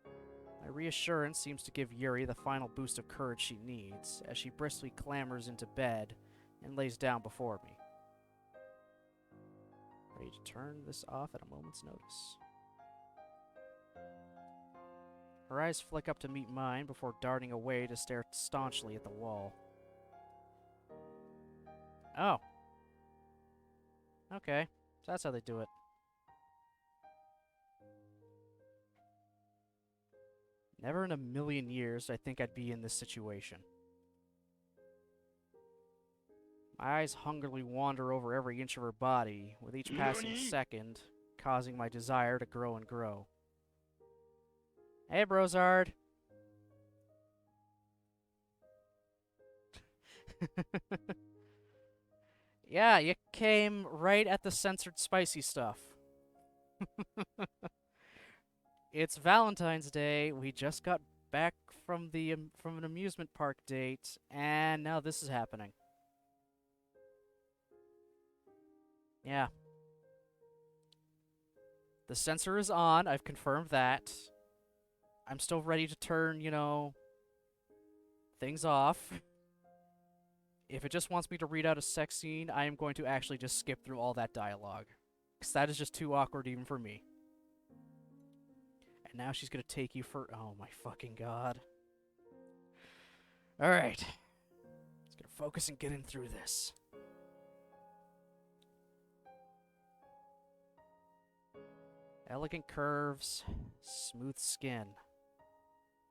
My reassurance seems to give Yuri the final boost of courage she needs, as she briskly clambers into bed and lays down before me. Ready to turn this off at a moment's notice. Her eyes flick up to meet mine before darting away to stare staunchly at the wall. Oh. Okay, so that's how they do it. Never in a million years did I think I'd be in this situation. My eyes hungrily wander over every inch of her body, with each passing second causing my desire to grow and grow. Hey, Brozard! Yeah, you came right at the censored spicy stuff. It's Valentine's Day. We just got back from an amusement park date, and now this is happening. Yeah. The censor is on. I've confirmed that. I'm still ready to turn, you know, things off. If it just wants me to read out a sex scene, I am going to actually just skip through all that dialogue. Because that is just too awkward even for me. And now she's gonna take you for... Oh my fucking god. Alright. Just gonna focus and get in through this. Elegant curves, smooth skin.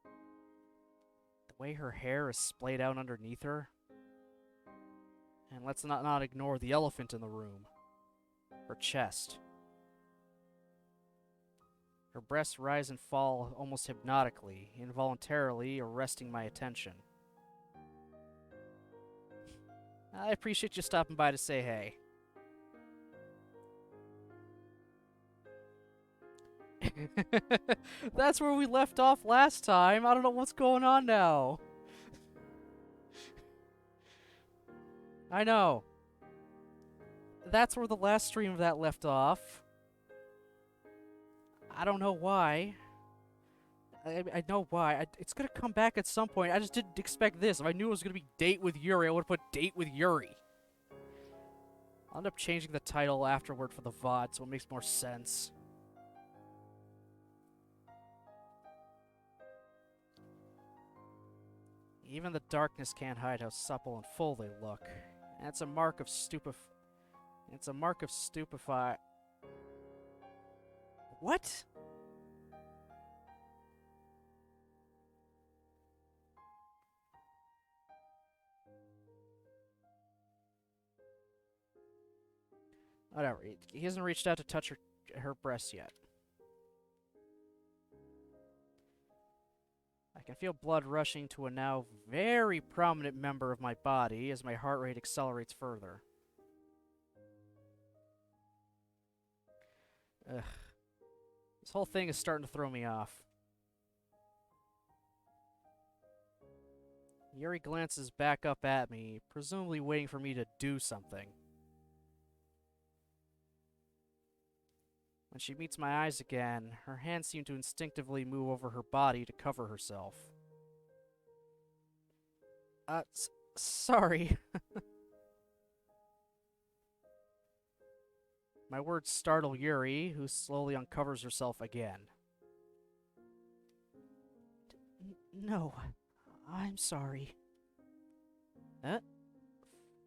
The way her hair is splayed out underneath her. And let's not ignore the elephant in the room. Her chest. Her breasts rise and fall almost hypnotically, involuntarily arresting my attention. I appreciate you stopping by to say hey. That's where we left off last time. I don't know what's going on now. I know. That's where the last stream of that left off. I don't know why. I know why. It's gonna come back at some point. I just didn't expect this. If I knew it was gonna be Date with Yuri, I would have put Date with Yuri. I'll end up changing the title afterward for the VOD, so it makes more sense. Even the darkness can't hide how supple and full they look. And it's a mark of stupefy. What? Whatever. He hasn't reached out to touch her breasts yet. I can feel blood rushing to a now very prominent member of my body as my heart rate accelerates further. Ugh. This whole thing is starting to throw me off. Yuri glances back up at me, presumably waiting for me to do something. When she meets my eyes again, her hands seem to instinctively move over her body to cover herself. Sorry. My words startle Yuri, who slowly uncovers herself again. No, I'm sorry.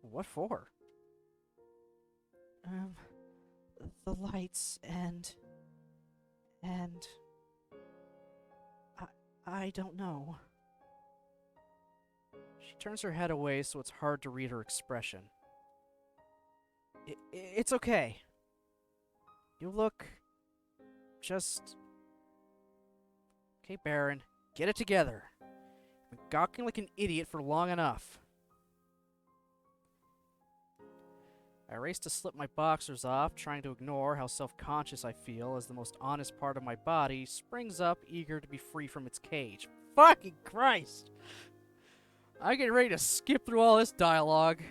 What for? The lights and I don't know. She turns her head away so it's hard to read her expression. It's okay. You look just... Okay, Baron, get it together. You've been gawking like an idiot for long enough. I race to slip my boxers off, trying to ignore how self-conscious I feel as the most honest part of my body springs up, eager to be free from its cage. Fucking Christ! I'm getting ready to skip through all this dialogue.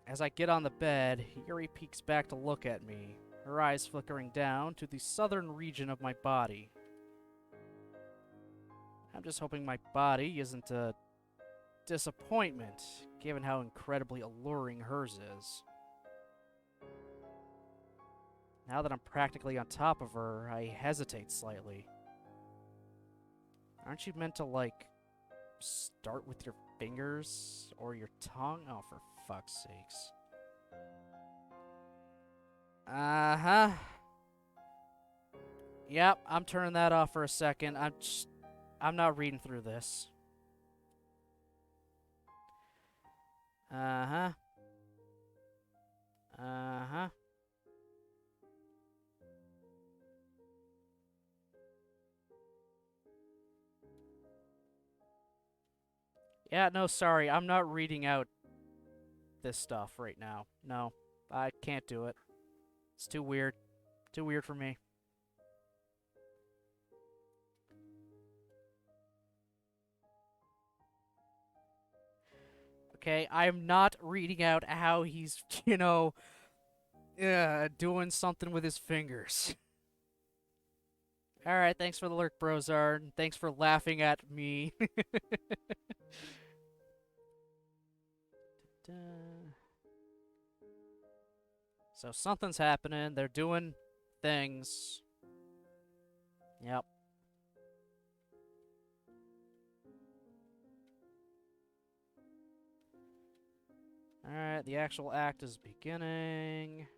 As I get on the bed, Yuri peeks back to look at me, her eyes flickering down to the southern region of my body. I'm just hoping my body isn't a disappointment, given how incredibly alluring hers is. Now that I'm practically on top of her, I hesitate slightly. Aren't you meant to, like, start with your fingers or your tongue? Oh, for fuck's sakes. Uh-huh. Yep, I'm turning that off for a second. I'm not reading through this. Uh-huh. Uh-huh. Yeah, no, sorry. I'm not reading out this stuff right now. No, I can't do it. It's too weird. Too weird for me. Okay, I'm not reading out how he's, you know, doing something with his fingers. Alright, thanks for the lurk, Brozard. Thanks for laughing at me. So something's happening. They're doing things. Yep. Alright, the actual act is beginning.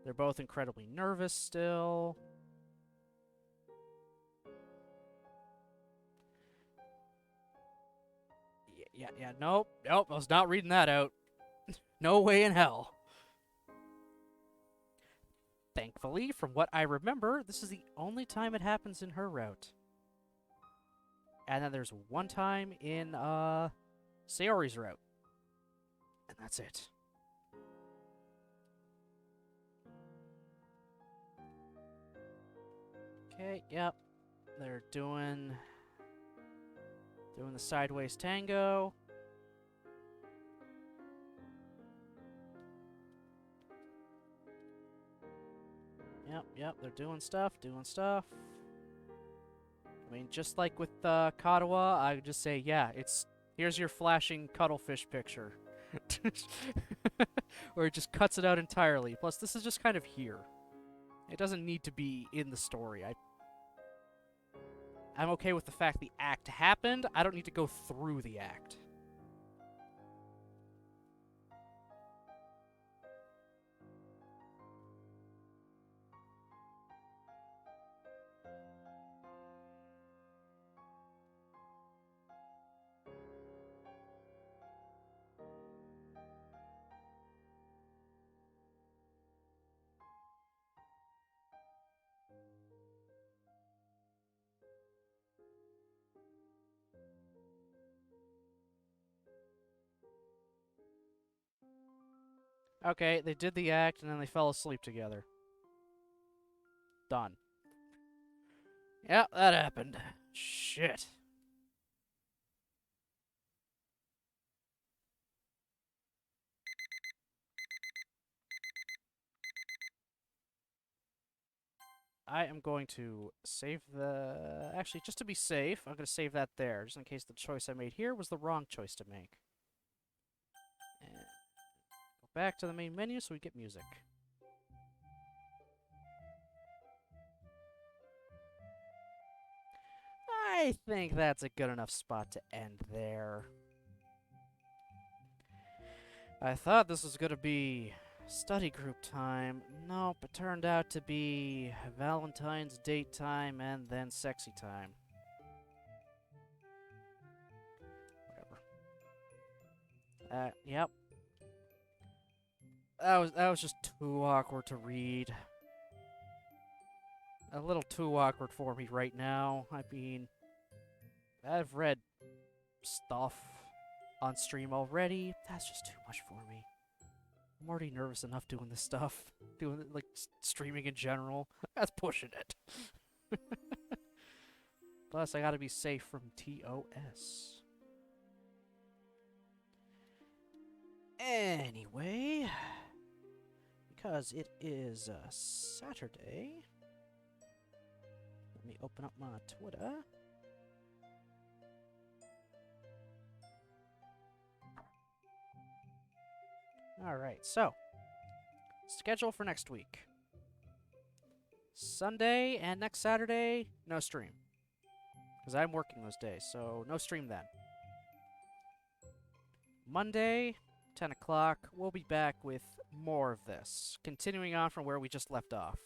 They're both incredibly nervous still. Yeah, nope, I was not reading that out. No way in hell. Thankfully, from what I remember, this is the only time it happens in her route. And then there's one time in, Sayori's route. And that's it. Okay, yep. They're doing the sideways tango. Yep, they're doing stuff. I mean, just like with Katawa, I would just say, yeah, here's your flashing cuttlefish picture. Or it just cuts it out entirely. Plus, this is just kind of here. It doesn't need to be in the story. I'm okay with the fact the act happened. I don't need to go through the act. Okay, they did the act, and then they fell asleep together. Done. Yeah, that happened. Shit. I am going to save the... Actually, just to be safe, I'm going to save that there, just in case the choice I made here was the wrong choice to make. And go back to the main menu so we get music. I think that's a good enough spot to end there. I thought this was going to be study group time. Nope, it turned out to be Valentine's date time and then sexy time. Whatever. Yep. That was just too awkward to read. A little too awkward for me right now. I mean, I've read stuff on stream already. That's just too much for me. I'm already nervous enough doing this stuff. Doing it, like, streaming in general. That's pushing it. Plus, I gotta be safe from TOS. Anyway, because it is Saturday, let me open up my Twitter. Alright, so, schedule for next week. Sunday and next Saturday, no stream. Because I'm working those days, so no stream then. Monday, 10 o'clock, we'll be back with more of this, continuing on from where we just left off.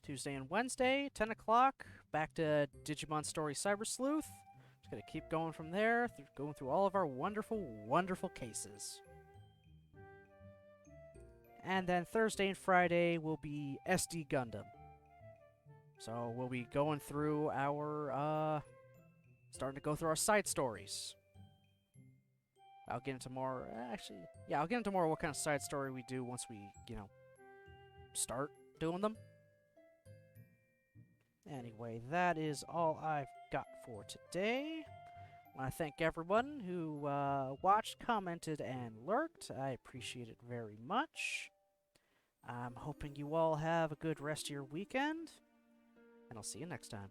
Tuesday and Wednesday, 10 o'clock, back to Digimon Story Cyber Sleuth. Just gonna keep going from there, going through all of our wonderful, wonderful cases. And then Thursday and Friday will be SD Gundam. So we'll be going through our, starting to go through our side stories. I'll get into more, actually, yeah, I'll get into more what kind of side story we do once we, you know, start doing them. Anyway, that is all I've got for today. I want to thank everyone who watched, commented, and lurked. I appreciate it very much. I'm hoping you all have a good rest of your weekend, and I'll see you next time.